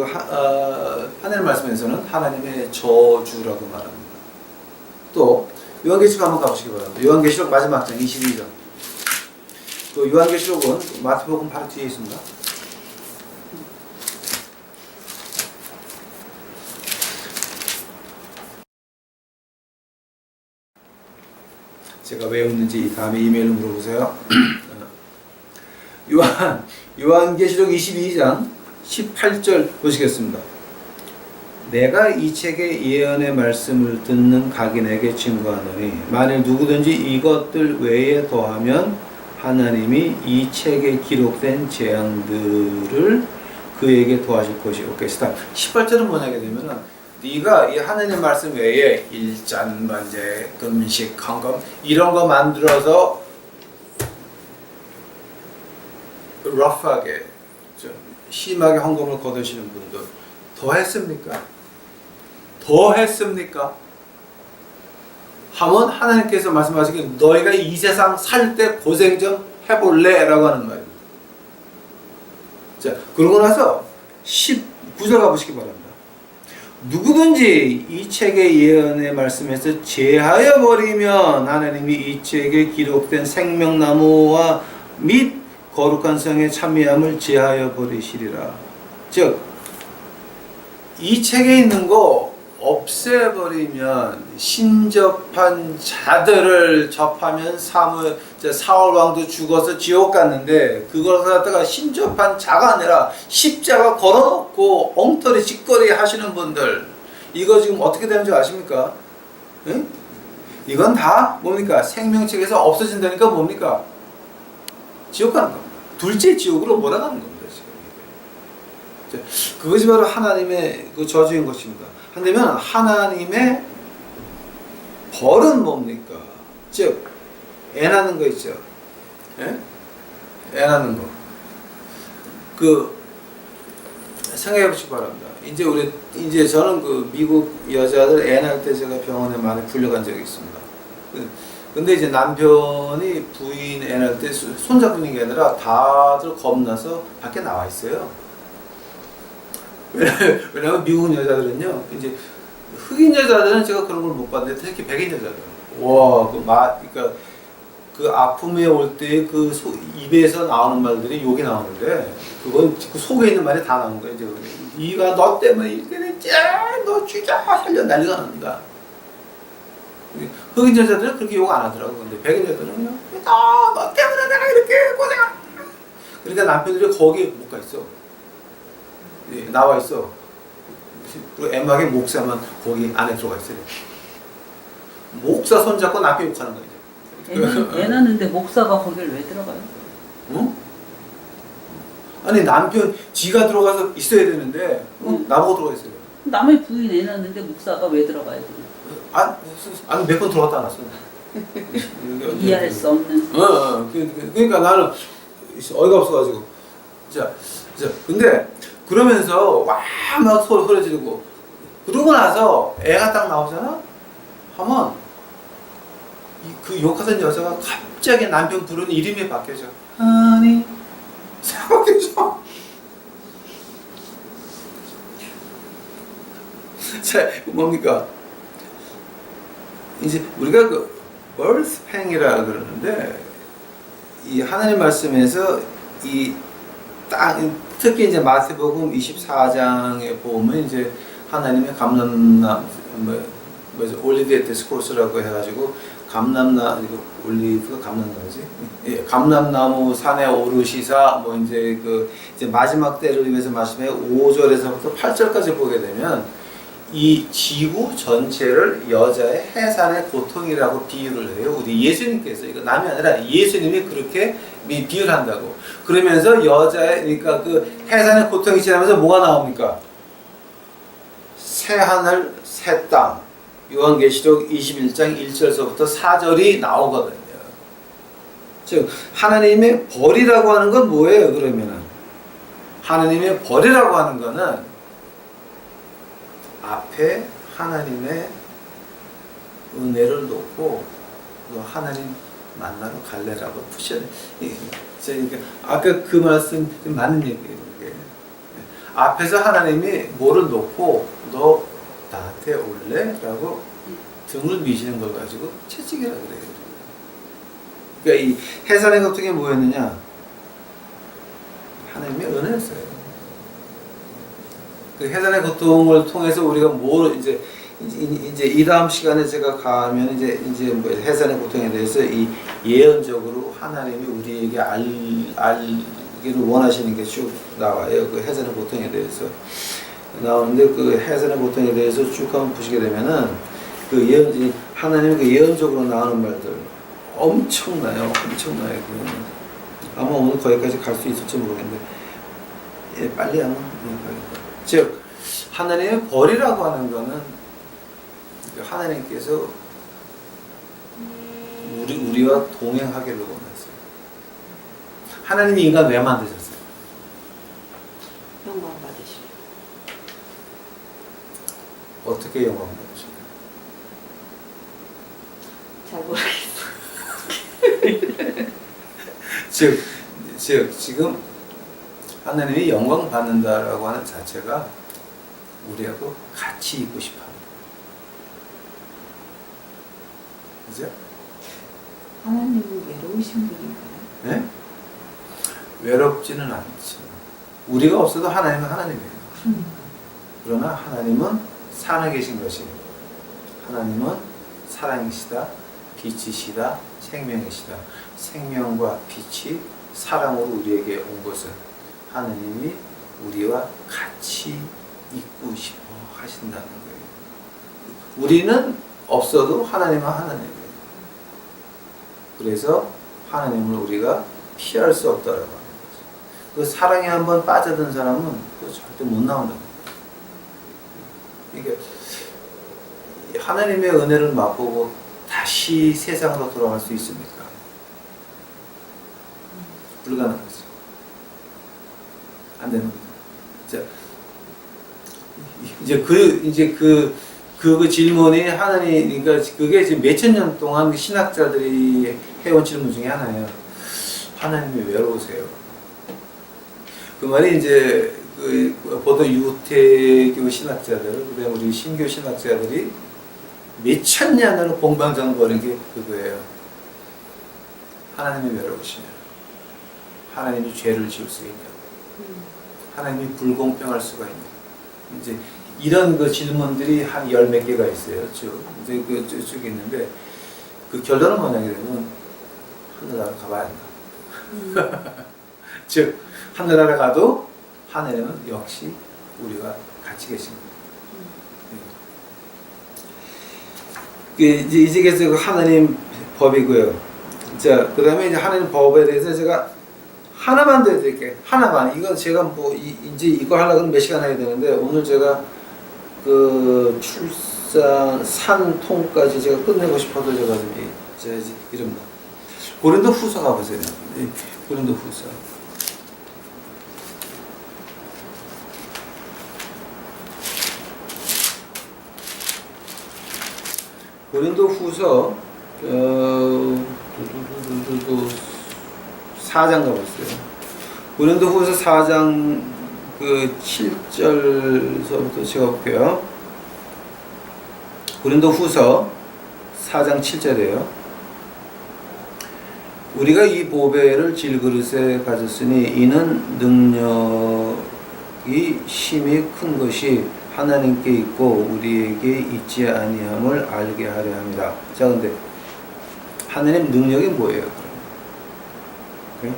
하늘 말씀에서는 하나님의 저주라고 말합니다. 또 요한계시록 한번 가보시기 바랍니다. 요한계시록 마지막 장 22장. 또 요한계시록은 마태복음 바로 뒤에 있습니다. 제가 왜 웃는지 다음에 이메일로 물어보세요. 요한계시록 22장 18절 보시겠습니다. 내가 이 책의 예언의 말씀을 듣는 각인에게 증거하노니 만일 누구든지 이것들 외에 더하면 하나님이 이 책에 기록된 재앙들을 그에게 도와줄 것이 없겠다. 18절은 뭐냐게 되면은 네가 이 하나님 말씀 외에 일잔, 번제, 금식, 헌금 이런 거 만들어서 러프하게 좀 심하게 헌금을 거두시는 분들 더 했습니까? 더 했습니까? 하면 하나님께서 말씀하시기를 너희가 이 세상 살 때 고생 좀 해볼래? 라고 하는 말입니다. 자, 그러고 나서 19절 가보시기 바랍니다. 누구든지 이 책의 예언의 말씀에서 제하여 버리면 하나님이 이 책에 기록된 생명나무와 및 거룩한 성의 참여함을 제하여 버리시리라. 즉, 이 책에 있는 거 없애버리면 신접한 자들을 접하면 사울 왕도 죽어서 지옥 갔는데 그걸 갖다가 신접한 자가 아니라 십자가 걸어놓고 엉터리 짓거리 하시는 분들 이거 지금 어떻게 되는 줄 아십니까? 응? 이건 다 뭡니까? 생명책에서 없어진다니까 뭡니까? 지옥 가는 겁니다. 둘째 지옥으로 몰아가는 겁니다. 지금. 그것이 바로 하나님의 그 저주인 것입니다. 한다면 하나님의 벌은 뭡니까? 즉 애나는 거 있죠. 예? 애나는 거. 그 생각해 보시기 바랍니다. 이제 저는 그 미국 여자들 애 낳을 때 제가 병원에 많이 불려간 적이 있습니다. 근데 이제 남편이 부인 애 낳을 때 손잡고 있는 게 아니라 다들 겁나서 밖에 나와 있어요. 왜냐면 미국 여자들은요, 이제 흑인 여자들은 제가 그런 걸 못 봤는데 특히 백인 여자들, 와, 그러니까 그 아픔에 올 때 그 입에서 나오는 말들이 욕이 나오는데 그건 그 속에 있는 말이 다 나오는 거예요. 이제 네가 너 때문에 이렇게 됐지, 너 죽여 살려 난리가 난다. 흑인 여자들은 그렇게 욕 안 하더라고. 근데 백인 여자들은 그냥 너 때문에 내가 이렇게 고생한다. 그러니까 남편들이 거기 못 가 있어. 예, 나와 있어. 그리고 애막에 목사만 거기 안에 들어가 있어요. 목사 손잡고 남편 욕하는 거예요. 애 낳는데 목사가 거길 왜 들어가요? 응? 아니 남편 지가 들어가서 있어야 되는데 나보고 들어가 있어요. 남의 부인 애 낳는데 목사가 왜 들어가야 돼? 아니 몇 번 들어갔다 안 왔어. 이해할 수 없는. 그러니까 나는 어이가 없어가지고. 자, 근데 그러면서 와 막 소리 지르고 그러고 나서 애가 딱 나오잖아. 하면 그 욕하던 여자가 갑자기 남편 부르는 이름이 바뀌어져. 아니 바뀌어져. 자, 뭡니까? 이제 우리가 그 birth pain이라 그러는데 이 하나님 말씀에서 이 특히 이제 마태복음 24장에 보면 이제 하나님의 감람나무 올리브 디스코스라고 해가지고 올리브가 감람나무지? 예, 감람나무 산에 오르시사 뭐 이제 이제 마지막 때를 위해서 말씀해 5절에서부터 8절까지 보게 되면 이 지구 전체를 여자의 해산의 고통이라고 비유를 해요. 우리 예수님께서 이거 남이 아니라 예수님이 그렇게 비유를 한다고. 그러면서 여자의 그러니까 그 해산의 고통이 지나면서 뭐가 나옵니까? 새 하늘 새 땅. 요한계시록 21장 1절서부터 4절이 나오거든요. 즉 하나님의 벌이라고 하는 건 뭐예요? 그러면은 하나님의 벌이라고 하는 거는 앞에 하나님의 은혜를 놓고 하나님 만나러 갈래라고 푸셔요. 아까 그 말씀 맞는 얘기예요. 앞에서 하나님이 뭐를 놓고 너 나한테 올래? 라고 등을 미시는 걸 가지고 채찍이라 그래요. 그러니까 이 해산의 고통이 뭐였느냐? 하나님의 은혜였어요. 그 해산의 고통을 통해서 우리가 뭘 이제 이 다음 시간에 제가 가면 이제 뭐 해산의 고통에 대해서 이 예언적으로 하나님이 우리에게 알기를 원하시는 게 쭉 나와요. 그 해산의 고통에 대해서 나오는데 그 해산의 고통에 대해서 쭉 한번 보시게 되면은 그 예언 하나님의 그 예언적으로 나오는 말들 엄청나요. 아마 오늘 거기까지 갈 수 있을지 모르겠는데 빨리 하면 즉 하나님의 벌이라고 하는 거는 하나님께서 우리와 동행하기를 원했어요. 하나님이 인간 왜 만드셨어요? 어떻게 영광 받으실까요? 잘 모르겠어요. 즉 지금 하나님이 영광 받는다라고 하는 자체가 우리하고 같이 있고 싶어합니다. 그죠? 하나님은 외로우신 분인가요? 네? 외롭지는 않죠. 우리가 없어도 하나님은 하나님이에요. 그러나 하나님은 살아계신 것이에요. 하나님은 사랑이시다, 빛이시다, 생명이시다. 생명과 빛이 사랑으로 우리에게 온 것은 하나님이 우리와 같이 있고 싶어 하신다는 거예요. 우리는 없어도 하나님은 하나님이에요. 그래서 하나님을 우리가 피할 수 없다라고 하는 거죠. 그 사랑에 한번 빠져든 사람은 그 절대 못 나온다는 거예요. 그러니까 하나님의 은혜를 맛보고 다시 세상으로 돌아갈 수 있습니까? 불가능하죠. 안 되는 거죠. 자, 이제 그 질문이 하나님, 그러니까 그게 지금 몇천 년 동안 신학자들이 해온 질문 중에 하나예요. 하나님이 외로우세요? 그 말이 이제 보통 유태교 신학자들, 그다음에 우리 신교 신학자들이 몇천 년을 공방장거리는 게 그거예요. 하나님이 외로우시냐? 하나님이 죄를 지을 수 있냐? 하나님이 불공평할 수가 있냐? 이제 이런 그 질문들이 한 열 몇 개가 있어요. 쭉 이제 쭉 있는데 그 결론은 뭐냐면 하늘나라 가봐야 한다. 즉 하늘나라 가도 하늘에는 역시 우리가 같이 계십니다. 이제 그래서 하나님 법이고요. 자, 그 다음에 이제 하나님 법에 대해서 제가 하나만 더 해드릴게요. 하나만. 이건 제가 뭐 이제 이거 하려면 몇 시간 해야 되는데 오늘 제가 그 출산 산통까지 제가 끝내고 싶어도 제가 좀 이럽니다. 고린도 후서 가보세요. 고린도 후서. 고린도 후서 4장 가봤어요. 고린도 후서 4장 그 7절서부터 제가 볼게요. 고린도 후서 4장 7절이에요. 우리가 이 보배를 질그릇에 가졌으니 이는 능력이 심히 큰 것이 하나님께 있고 우리에게 있지 아니함을 알게 하려 합니다. 자, 근데 하나님 능력이 뭐예요?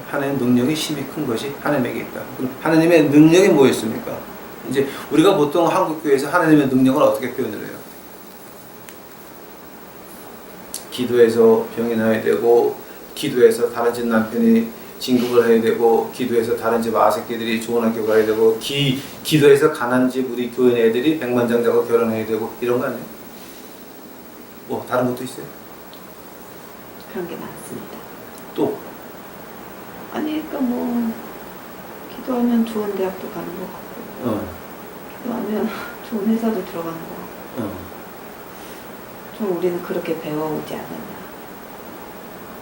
하나님 능력이 심히 큰 것이 하나님에게 있다. 그럼 하나님의 능력이 뭐였습니까? 이제 우리가 보통 한국 교회에서 하나님의 능력을 어떻게 표현을 해요? 기도해서 병이 나야 되고, 기도해서 다른 집 남편이 진급을 해야 되고, 기도해서 다른 집 아새끼들이 좋은 학교 가야 되고, 기도해서 가난 집 우리 교인 애들이 백만장자고 결혼해야 되고, 이런 거 아니에요? 뭐 다른 것도 있어요? 그런 게 많습니다. 또 아니, 그러니까 뭐 기도하면 좋은 대학도 가는 것 같고, 기도하면 좋은 회사도 들어가는 것 같고, 좀 우리는 그렇게 배워오지 않았나.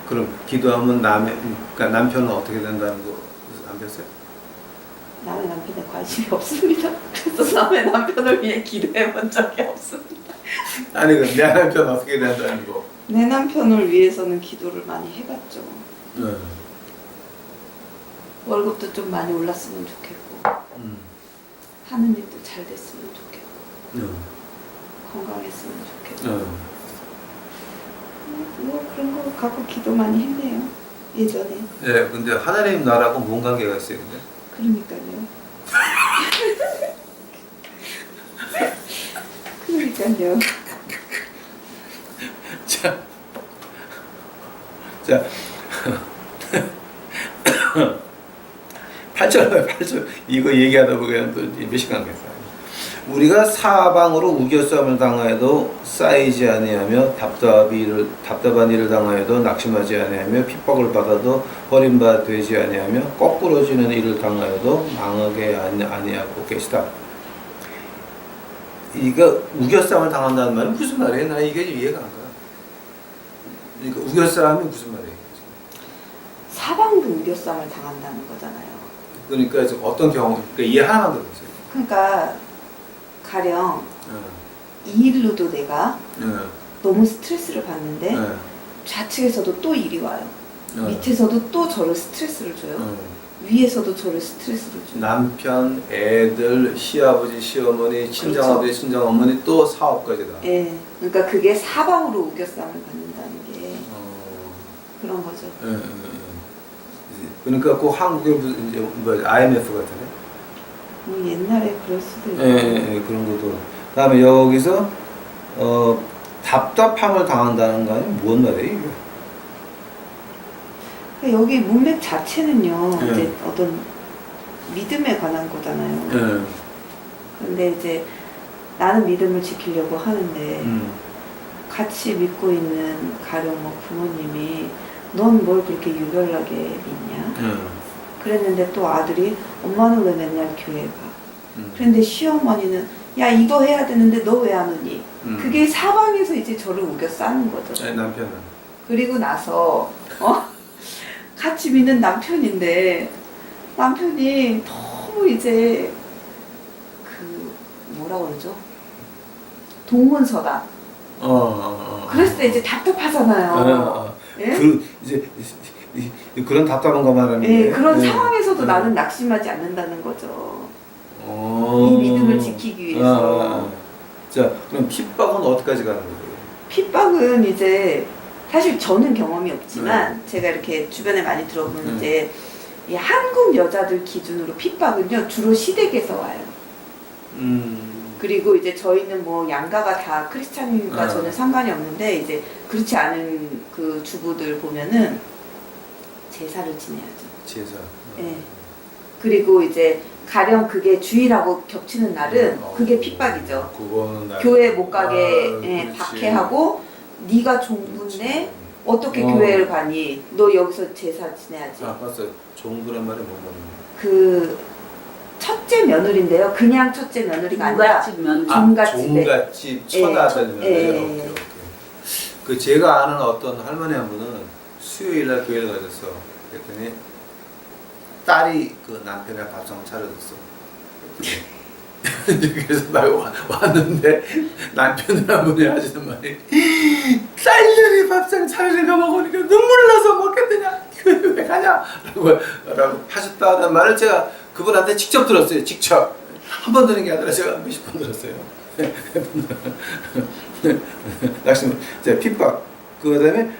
그럼 기도하면 그러니까 남편은 어떻게 된다는 거 안 배웠어요? 남의 남편에 관심이 없습니다. 그래서 남의 남편을 위해 기도해 본 적이 없습니다. 아니 내 남편 어떻게 된다는 거. 내 남편을 위해서는 기도를 많이 해봤죠. 월급도 좀 많이 올랐으면 좋겠고, 하는 일도 잘 됐으면 좋겠고, 건강했으면 좋겠고, 뭐 그런 거 갖고 기도 많이 했네요. 예전에. 네, 근데 하나님 나라하고 뭔 관계가 있어요, 근데? 그러니까요. 그러니까요. 자, 8절 이거 얘기하다 보면 또 몇 시간 가겠어요. 우리가 사방으로 우겨싸움을 당하여도 쌓이지 아니하며 답답한 일을 당하여도 낙심하지 아니하며 핍박을 받아도 버림받아 되지 아니하며 거꾸러지는 일을 당하여도 망하게 아니하고 계시다. 이거 우겨싸움을 당한다는 말은 무슨 말이에요? 나 이게 이해가 안 가. 그러니까 우겨싸움이 무슨 말이에요? 사방도 우겨싸움을 당한다는 거잖아요. 그러니까 어떤 경우, 그러니까 이해 하나만 더 보세요. 그러니까 가령 어, 이 일로도 내가 어, 너무 스트레스를 받는데 어, 좌측에서도 또 일이 와요. 어, 밑에서도 또 저를 스트레스를 줘요. 어. 위에서도 저를 스트레스를 줘요. 남편, 애들, 시아버지, 시어머니, 친정아버지, 친정어머니 또 사업까지다. 예, 그러니까 그게 사방으로 우겨싸움을 받는다는 게 어, 그런 거죠. 예, 예, 예. 그러니까 꼭 한국의 무슨 이제 뭐야 IMF 같은 뭐 옛날에 그럴 수도 있고. 예, 예, 예, 그런 것도. 그다음에 여기서 답답함을 당한다는 거 아니면 뭔 말이에요 이게? 그러니까 여기 문맥 자체는요, 예. 이제 어떤 믿음에 관한 거잖아요. 예. 근데 이제 나는 믿음을 지키려고 하는데 음. 같이 믿고 있는 가령 뭐 부모님이 넌 뭘 그렇게 유별나게 믿냐? 그랬는데 또 아들이 엄마는 왜 맨날 교회 가? 그런데 시어머니는 야 이거 해야 되는데 너 왜 안 오니? 그게 사방에서 이제 저를 우겨 싸는 거죠. 아니, 남편은. 그리고 나서 같이 믿는 남편인데 남편이 너무 이제 그 뭐라 그러죠? 동문서다. 그랬을 때 이제 답답하잖아요. 예? 그 이제 그런 답답한 거 말하는 예, 거예요. 그런 예. 상황에서도 예. 나는 낙심하지 않는다는 거죠. 어. 이 믿음을 지키기 위해서. 자, 그럼 핍박은 어디까지 가는 거예요? 핍박은 이제 사실 저는 경험이 없지만 제가 이렇게 주변에 많이 들어보는 이제 이 한국 여자들 기준으로 핍박은요 주로 시댁에서 와요. 그리고 이제 저희는 뭐 양가가 다 크리스찬이니까 전혀 상관이 없는데 이제 그렇지 않은 그 주부들 보면은 제사를 지내야죠. 제사. 예. 그리고 이제 가령 그게 주일하고 겹치는 날은 그게 핍박이죠. 그거는 교회 못 가게 그렇지. 박해하고 네가 종부인데 어떻게 교회를 가니? 너 여기서 제사 지내야지. 맞어. 종부란 말이 뭔 말이야? 그 첫째 며느리인데요. 그냥 첫째 며느리가 아니라 종갓집 며느리. 종갓집에. 종갓집 처가다는 예, 거예요. 예. 오케이. 그 제가 아는 어떤 할머니 한 분은 수요일 날 교회를 가셨어. 그랬더니 딸이 그 남편이랑 밥상 차려줬어. 그래서 나 왔는데 남편을 한 분이 하시는 말이 딸들이 밥상 차려준 거 먹으니까 눈물 나서 먹겠느냐 교회 왜 가냐 라고 하셨다는 말을 제가 그분한테 직접 들었어요. 직접 한 번 들은 게 아니라 제가 몇십 번 들었어요. 낙심, 핍박. 그 다음에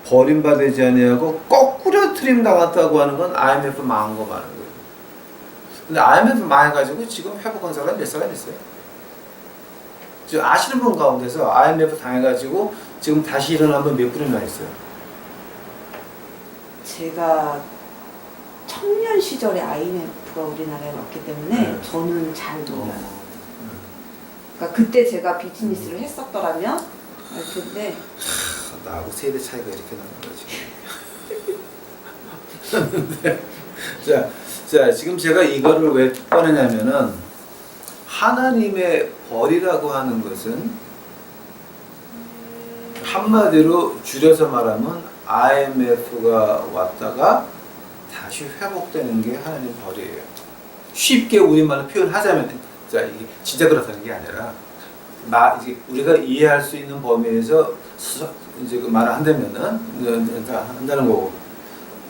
버림받지 아니하고 거꾸로 트림 당했다고 하는 건 IMF 망한 거 말하는 거예요. 근데 IMF 망해가지고 지금 회복한 사람 몇 사람 있어요? 지금 아시는 분 가운데서 IMF 당해가지고 지금 다시 일어난 분 몇 분이나 있어요? 제가 청년 시절에 IMF가 우리나라에 왔기 때문에 저는 잘 몰라요. 그러니까 그때 제가 비즈니스를 했었더라면 알 텐데 나하고 세대 차이가 이렇게 나는 거지. 자, 지금 제가 이거를 왜 꺼내냐면은 하나님의 벌이라고 하는 것은 한마디로 줄여서 말하면 IMF가 왔다가 다시 회복되는 게 하나님 벌이에요. 쉽게 우리말로 표현하자면, 자, 이게 진짜 그렇다는 게 아니라, 이제 우리가 이해할 수 있는 범위에서 이제 그 말을 한다는 거고,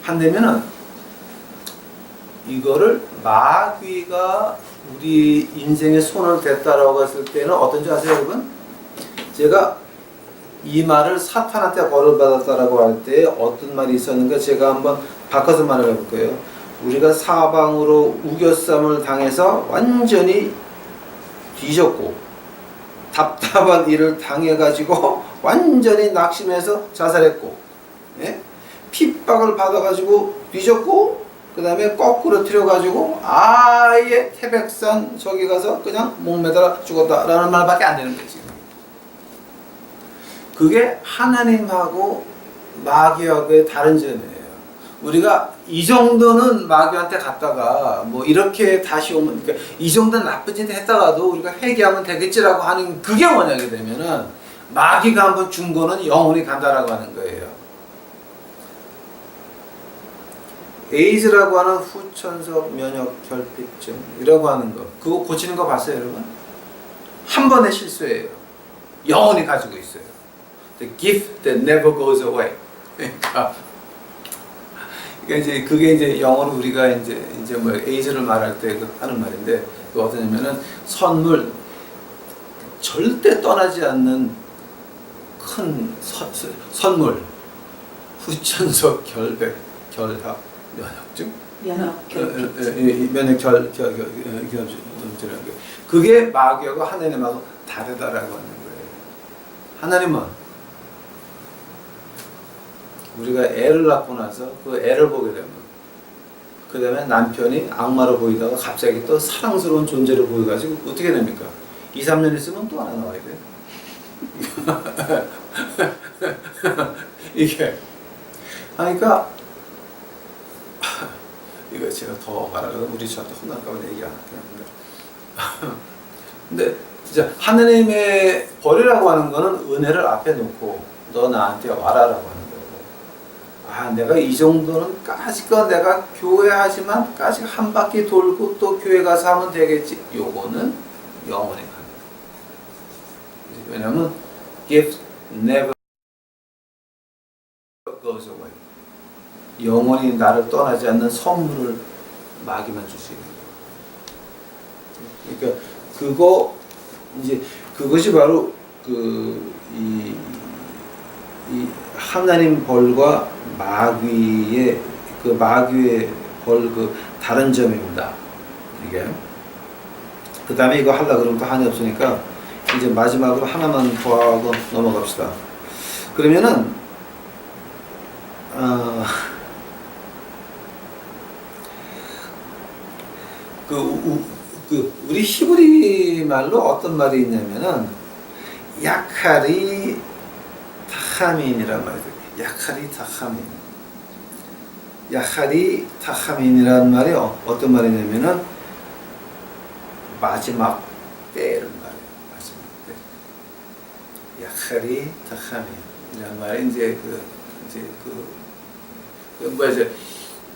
한다면은 이거를 마귀가 우리 인생에 손을 댔다라고 했을 때는 어떤지 아세요, 여러분? 제가 이 말을 사탄한테 벌을 받았다라고 할 때 어떤 말이 있었는가 제가 한번 바꿔서 말을 해볼 거예요. 우리가 사방으로 우겨쌈을 당해서 완전히 뒤졌고 답답한 일을 당해가지고 완전히 낙심해서 자살했고, 예? 핍박을 받아가지고 뒤졌고 그 다음에 거꾸로 틀어가지고 아예 태백산 저기 가서 그냥 목매달아 죽었다라는 말밖에 안 되는 거지. 그게 하나님하고 마귀하고의 다른 점이에요. 우리가 이 정도는 마귀한테 갔다가 뭐 이렇게 다시 오면 그러니까 이 정도는 나쁜 짓 했다가도 우리가 회개하면 되겠지라고 하는 그게 뭐냐게 되면은 마귀가 한번 준 거는 영원히 간다라고 하는 거예요. 에이즈라고 하는 후천석 면역 결핍증이라고 하는 거 그거 고치는 거 봤어요 여러분? 한 번의 실수예요. 영원히 가지고 있어요. The gift that never goes away. 그러니까 그게 이제 영어로 우리가 이제 뭐 에이즈를 말할 때 하는 말인데 그 어떠냐면은 선물 절대 떠나지 않는 큰 선물 후천석 결백 결합 면역증 면역 면역 결합증 그게 마귀하고 하나님하고 다르다라고 하는 거예요. 하나님은 우리가 애를 낳고 나서 그 애를 보게 되면 그 다음에 남편이 악마로 보이다가 갑자기 또 사랑스러운 존재로 보여가지고 어떻게 됩니까? 2, 3년 있으면 또 하나 나와야 돼. 이게 하니까 이거 제가 더 말하려고 우리 저한테 혼날까 봐 얘기 안 할게요. 근데 진짜 하느님의 벌이라고 하는 거는 은혜를 앞에 놓고 너 나한테 와라라고 하는 거고 아 내가 이 정도는 까짓거 내가 교회 하지만 까짓 한 바퀴 돌고 또 교회 가서 하면 되겠지 요거는 영원히 가는 거예요. 왜냐면 gift never goes away 영원히 나를 떠나지 않는 선물을 마귀만 줄 수 있는 거예요. 그러니까 그거 이제 그것이 바로 이 하나님 벌과 마귀의 벌 다른 점입니다. 이게 그 다음에 이거 하려 그러면 또 한이 없으니까 이제 마지막으로 하나만 더 하고 넘어갑시다. 그러면은 우리 히브리 말로 어떤 말이 있냐면은 야카리 타하민이란 말이 돼요. 야카리 타하민이란 말이 어떤 말이냐면은 마지막 때를 말해요. 마지막 때. 야카리 타하민이란 말이 이제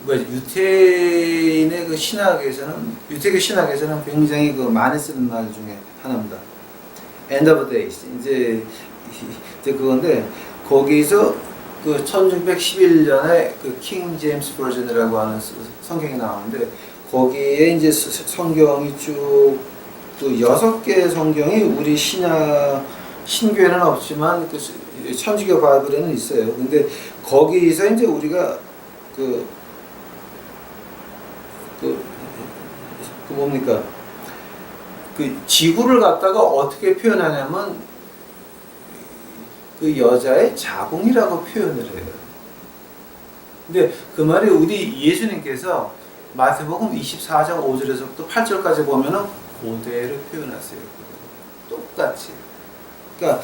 유태인의 그 신학에서는 유태교 신학에서는 굉장히 많이 쓰는 말 중에 하나입니다. End of days 이제 그건데 거기서 그 1611년에 그 킹 제임스 버전이라고 하는 성경이 나오는데 거기에 이제 성경이 쭉 그 6개의 성경이 우리 신교에는 없지만 그 천주교 바이블에는 있어요. 근데 거기서 이제 우리가 뭡니까? 그 지구를 갖다가 어떻게 표현하냐면 그 여자의 자궁이라고 표현을 해요. 근데 그 말이 우리 예수님께서 마태복음 24장 5절에서부터 8절까지 보면은 그대로 표현하세요. 똑같이. 그러니까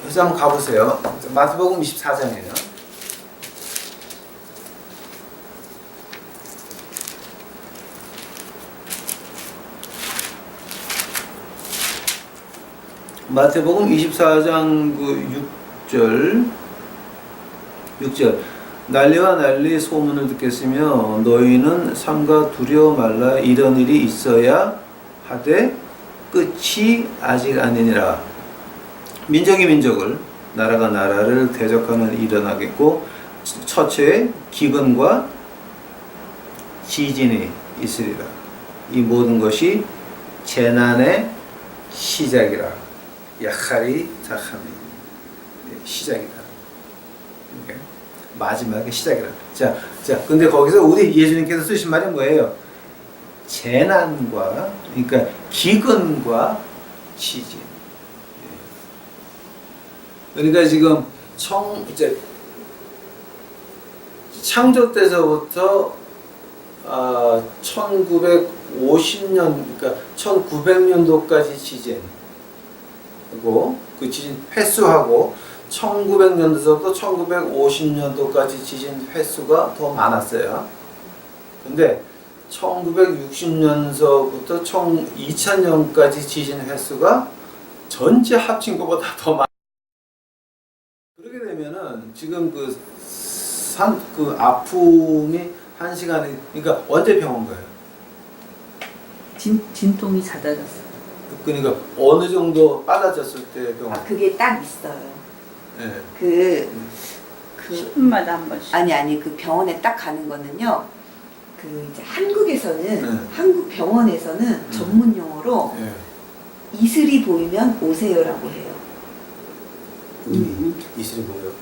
그래서 한번 가보세요. 마태복음 24장이에요. 마태복음 24장 그 6절 난리와 난리 소문을 듣겠으며 너희는 삼가 두려워 말라 이런 일이 있어야 하되 끝이 아직 아니니라. 민족이 민족을 나라가 나라를 대적하는 일이 일어나겠고 처처에 기근과 지진이 있으리라. 이 모든 것이 재난의 시작이라. 야카리 타하미 시작이다. 이게 마지막의 시작이라. 자, 근데 거기서 우리 예수님께서 쓰신 말이 뭐예요? 재난과 그러니까 기근과 지진. 그러니까 지금 이제 창조 때서부터 1950년 그러니까 1900년도까지 지진. 그 지진 횟수하고 1900년도부터 1950년도까지 지진 횟수가 더 많았어요. 근데 1960년서부터 2000년까지 지진 횟수가 전체 합친 것보다 더 많아. 그렇게 되면은 지금 그 아픔이 한 시간에, 그러니까 언제 병원 가요? 진통이 잦아졌어요. 그러니까 어느 정도 빨라졌을 때 병원? 아 그게 딱 있어요. 예. 그 10분마다 한 번씩. 아니 그 병원에 딱 가는 거는요. 그 이제 한국에서는 한국 병원에서는 전문 용어로 예. 이슬이 보이면 오세요라고 해요. 이슬이 뭐예요?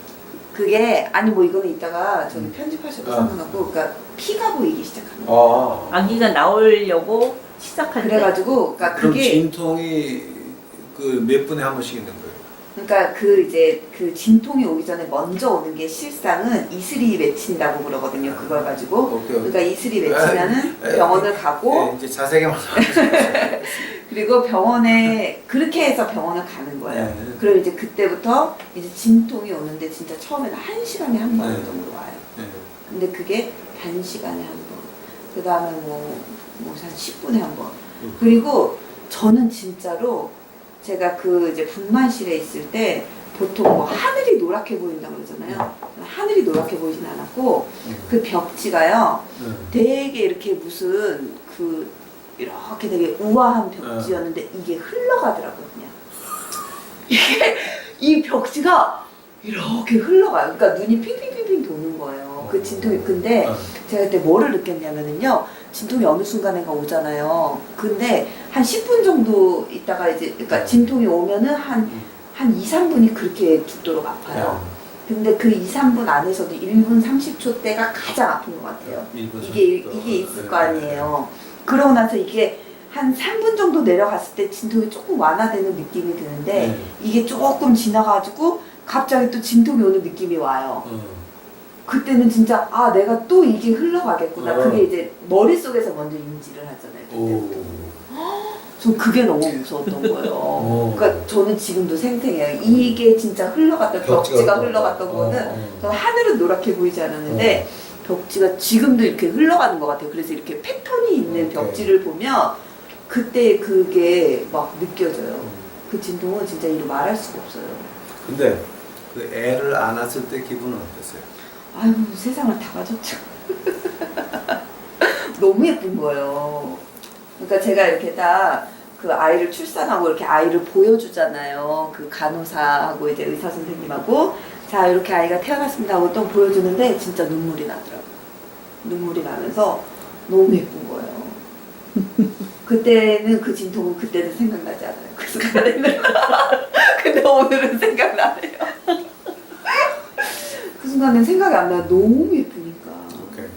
그게 아니 뭐 이거는 이따가 저기 편집하셔도 아. 상관없고, 그러니까 피가 보이기 시작하는 거예요. 아기가 나오려고 시작할 때. 그래가지고 그러니까 그럼 그게 진통이 그 몇 분에 한 번씩 있는 거예요? 그러니까 그 이제 그 진통이 오기 전에 먼저 오는 게 실상은 이슬이 맺힌다고 그러거든요. 그걸 가지고. 오케이. 그러니까 이슬이 맺히면은 에이, 병원을 가고 예, 이제 자세하게 말씀하세요. 그리고 병원에 그렇게 해서 병원을 가는 거예요. 네. 그럼 이제 그때부터 이제 진통이 오는데 진짜 처음에는 1시간에 한 번 네. 정도 와요. 예. 근데 그게 반 시간에 한 번. 그 다음에 뭐 한 10분에 한 번. 그리고 저는 진짜로 제가 그 이제 분만실에 있을 때 보통 뭐 하늘이 노랗게 보인다고 그러잖아요. 하늘이 노랗게 보이진 않았고 그 벽지가요. 되게 이렇게 무슨 그 이렇게 되게 우아한 벽지였는데 이게 흘러가더라고요, 그냥. 이게 이 벽지가 이렇게 흘러가요. 그러니까 눈이 핑핑핑핑 도는 거예요. 그 진통이. 근데 제가 그때 뭐를 느꼈냐면은요. 진통이 어느 순간에가 오잖아요. 근데 한 10분 정도 있다가 이제, 그러니까 진통이 오면은 한 2, 3분이 그렇게 죽도록 아파요. 근데 그 2, 3분 안에서도 1분 30초 때가 가장 아픈 것 같아요. 이게 있을 거 아니에요. 그러고 나서 이게 한 3분 정도 내려갔을 때 진통이 조금 완화되는 느낌이 드는데 이게 조금 지나가지고 갑자기 또 진통이 오는 느낌이 와요. 그때는 진짜 아 내가 또 이게 흘러가겠구나. 그게 이제 머릿속에서 먼저 인지를 하잖아요. 그때부터. 전 그게 너무 무서웠던 거예요. 그러니까 저는 지금도 생생해요. 이게 진짜 흘러갔던 벽지가 흘러갔던 거는 저는 하늘은 노랗게 보이지 않았는데 벽지가 지금도 이렇게 흘러가는 것 같아요. 그래서 이렇게 패턴이 있는 벽지를 보면 그때 그게 막 느껴져요. 그 진동은 진짜 이루 말할 수가 없어요. 근데 그 애를 안았을 때 기분은 어땠어요? 아이고 세상을 다 가졌죠. 너무 예쁜 거예요. 그러니까 제가 이렇게 딱 그 아이를 출산하고 이렇게 아이를 보여주잖아요. 그 간호사하고 이제 의사 선생님하고 자 이렇게 아이가 태어났습니다 하고 또 보여주는데 진짜 눈물이 나더라고요. 눈물이 나면서 너무 예쁜 거예요. 그때는 그 진통은 그때는 생각나지 않아요. 그 순간에는. 근데 오늘은 생각나네요. 그 순간은 생각이 안 나요. 너무 예쁘니까. 오케이.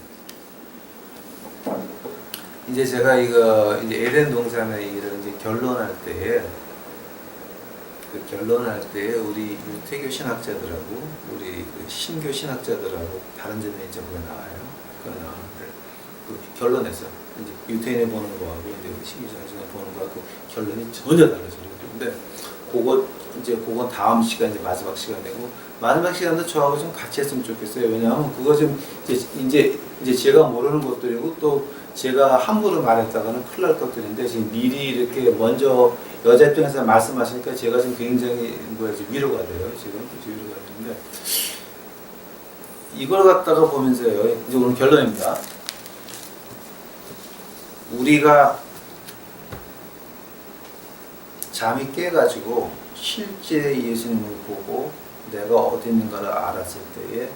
이제 제가 이거 이제 에덴 동산의 일을 이제 결론할 때에 우리 유태교 신학자들하고 우리 그 신교 신학자들하고 다른 점이 이제 뭐가 나와요. 그 나오는데 그 결론에서 이제 유태인이 보는 거하고 이제 신교 신학자가 보는 거하고 결론이 전혀 달라져요. 근데 그건 다음 시간 이제 마지막 시간이고 마지막 시간도 저하고 좀 같이 했으면 좋겠어요. 왜냐하면 그거 좀 이제 제가 모르는 것들이고 또 제가 함부로 말했다가는 큰일 날 것들인데 지금 미리 이렇게 먼저 여자 입장에서 말씀하시니까 제가 지금 굉장히 위로가 돼요. 지금 위로가 되는데 이걸 갖다가 보면서요. 이제 오늘 결론입니다. 우리가 잠이 깨가지고 실제 예수님을 보고 내가 어디 있는가를 알았을 때에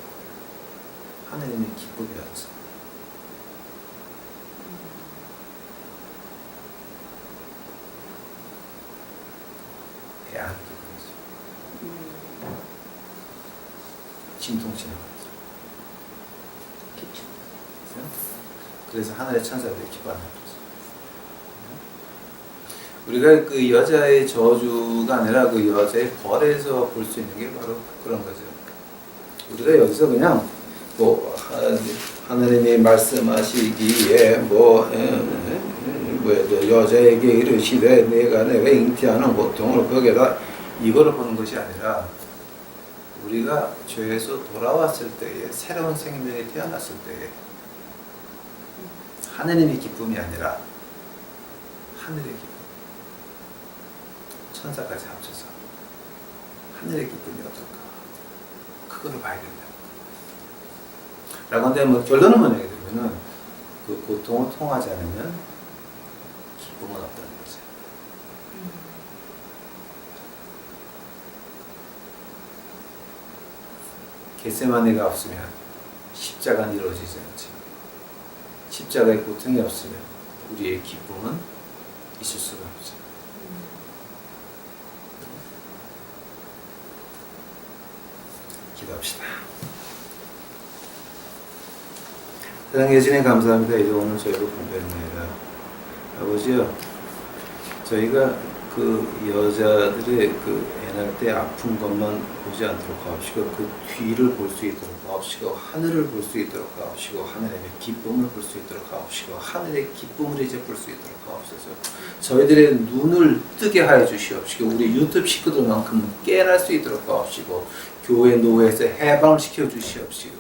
하나님이 기쁘게 하셨어요. 애한 기분이죠. 진통 지나갔죠. 그렇죠. 그래서 하늘의 천사들이 기뻐하는 거죠. 우리가 그 여자의 저주가 아니라 그 여자의 벌에서 볼 수 있는 게 바로 그런 거죠. 우리가 여기서 그냥 뭐 하나님이 말씀하시기에 여자에게 이르시되 내가 잉태하는 고통을 거기에다 이거를 보는 것이 아니라 우리가 죄에서 돌아왔을 때에 새로운 생명이 태어났을 때에 하느님의 기쁨이 아니라 하늘의 기쁨. 천사까지 합쳐서 하늘의 기쁨이 어떨까? 그거를 봐야 된다. 라고 하는데 뭐 결론은 뭐냐게 되면은 그 고통을 통하지 않으면 기쁨은 없다는 거죠. 겟세마네가 없으면 십자가는 이루어지지 않지. 십자가의 고통이 없으면 우리의 기쁨은 있을 수가 없죠. 기도합시다. 사랑해 주님 감사합니다. 이제 오늘 저희도 공부했습니다. 아버지요, 저희가 그 여자들의 그 애 낳을 때 아픈 것만 보지 않도록 하옵시고 그 뒤를 볼 수 있도록 하옵시고 하늘을 볼 수 있도록 하옵시고 하늘의 기쁨을 볼 수 있도록 하옵시고 하늘의 기쁨을 이제 볼 수 있도록 하옵소서. 저희들의 눈을 뜨게 하여 주시옵시고 우리 유튜브 식구들만큼 깨어날 수 있도록 하옵시고 교회 노회에서 해방을 시켜 주시옵시고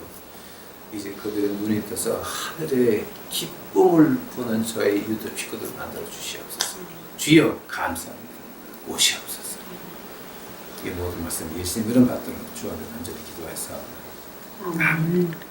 이제 그들의 눈이 떠서 하늘의 기쁨을 보는 저의 유튜브 식구들을 만들어 주시옵소서. 주여 감사합니다. 오시옵소서. 이 모든 말씀 예수님 이름 받도록 주와 간절히 기도하였사옵나다. 아멘.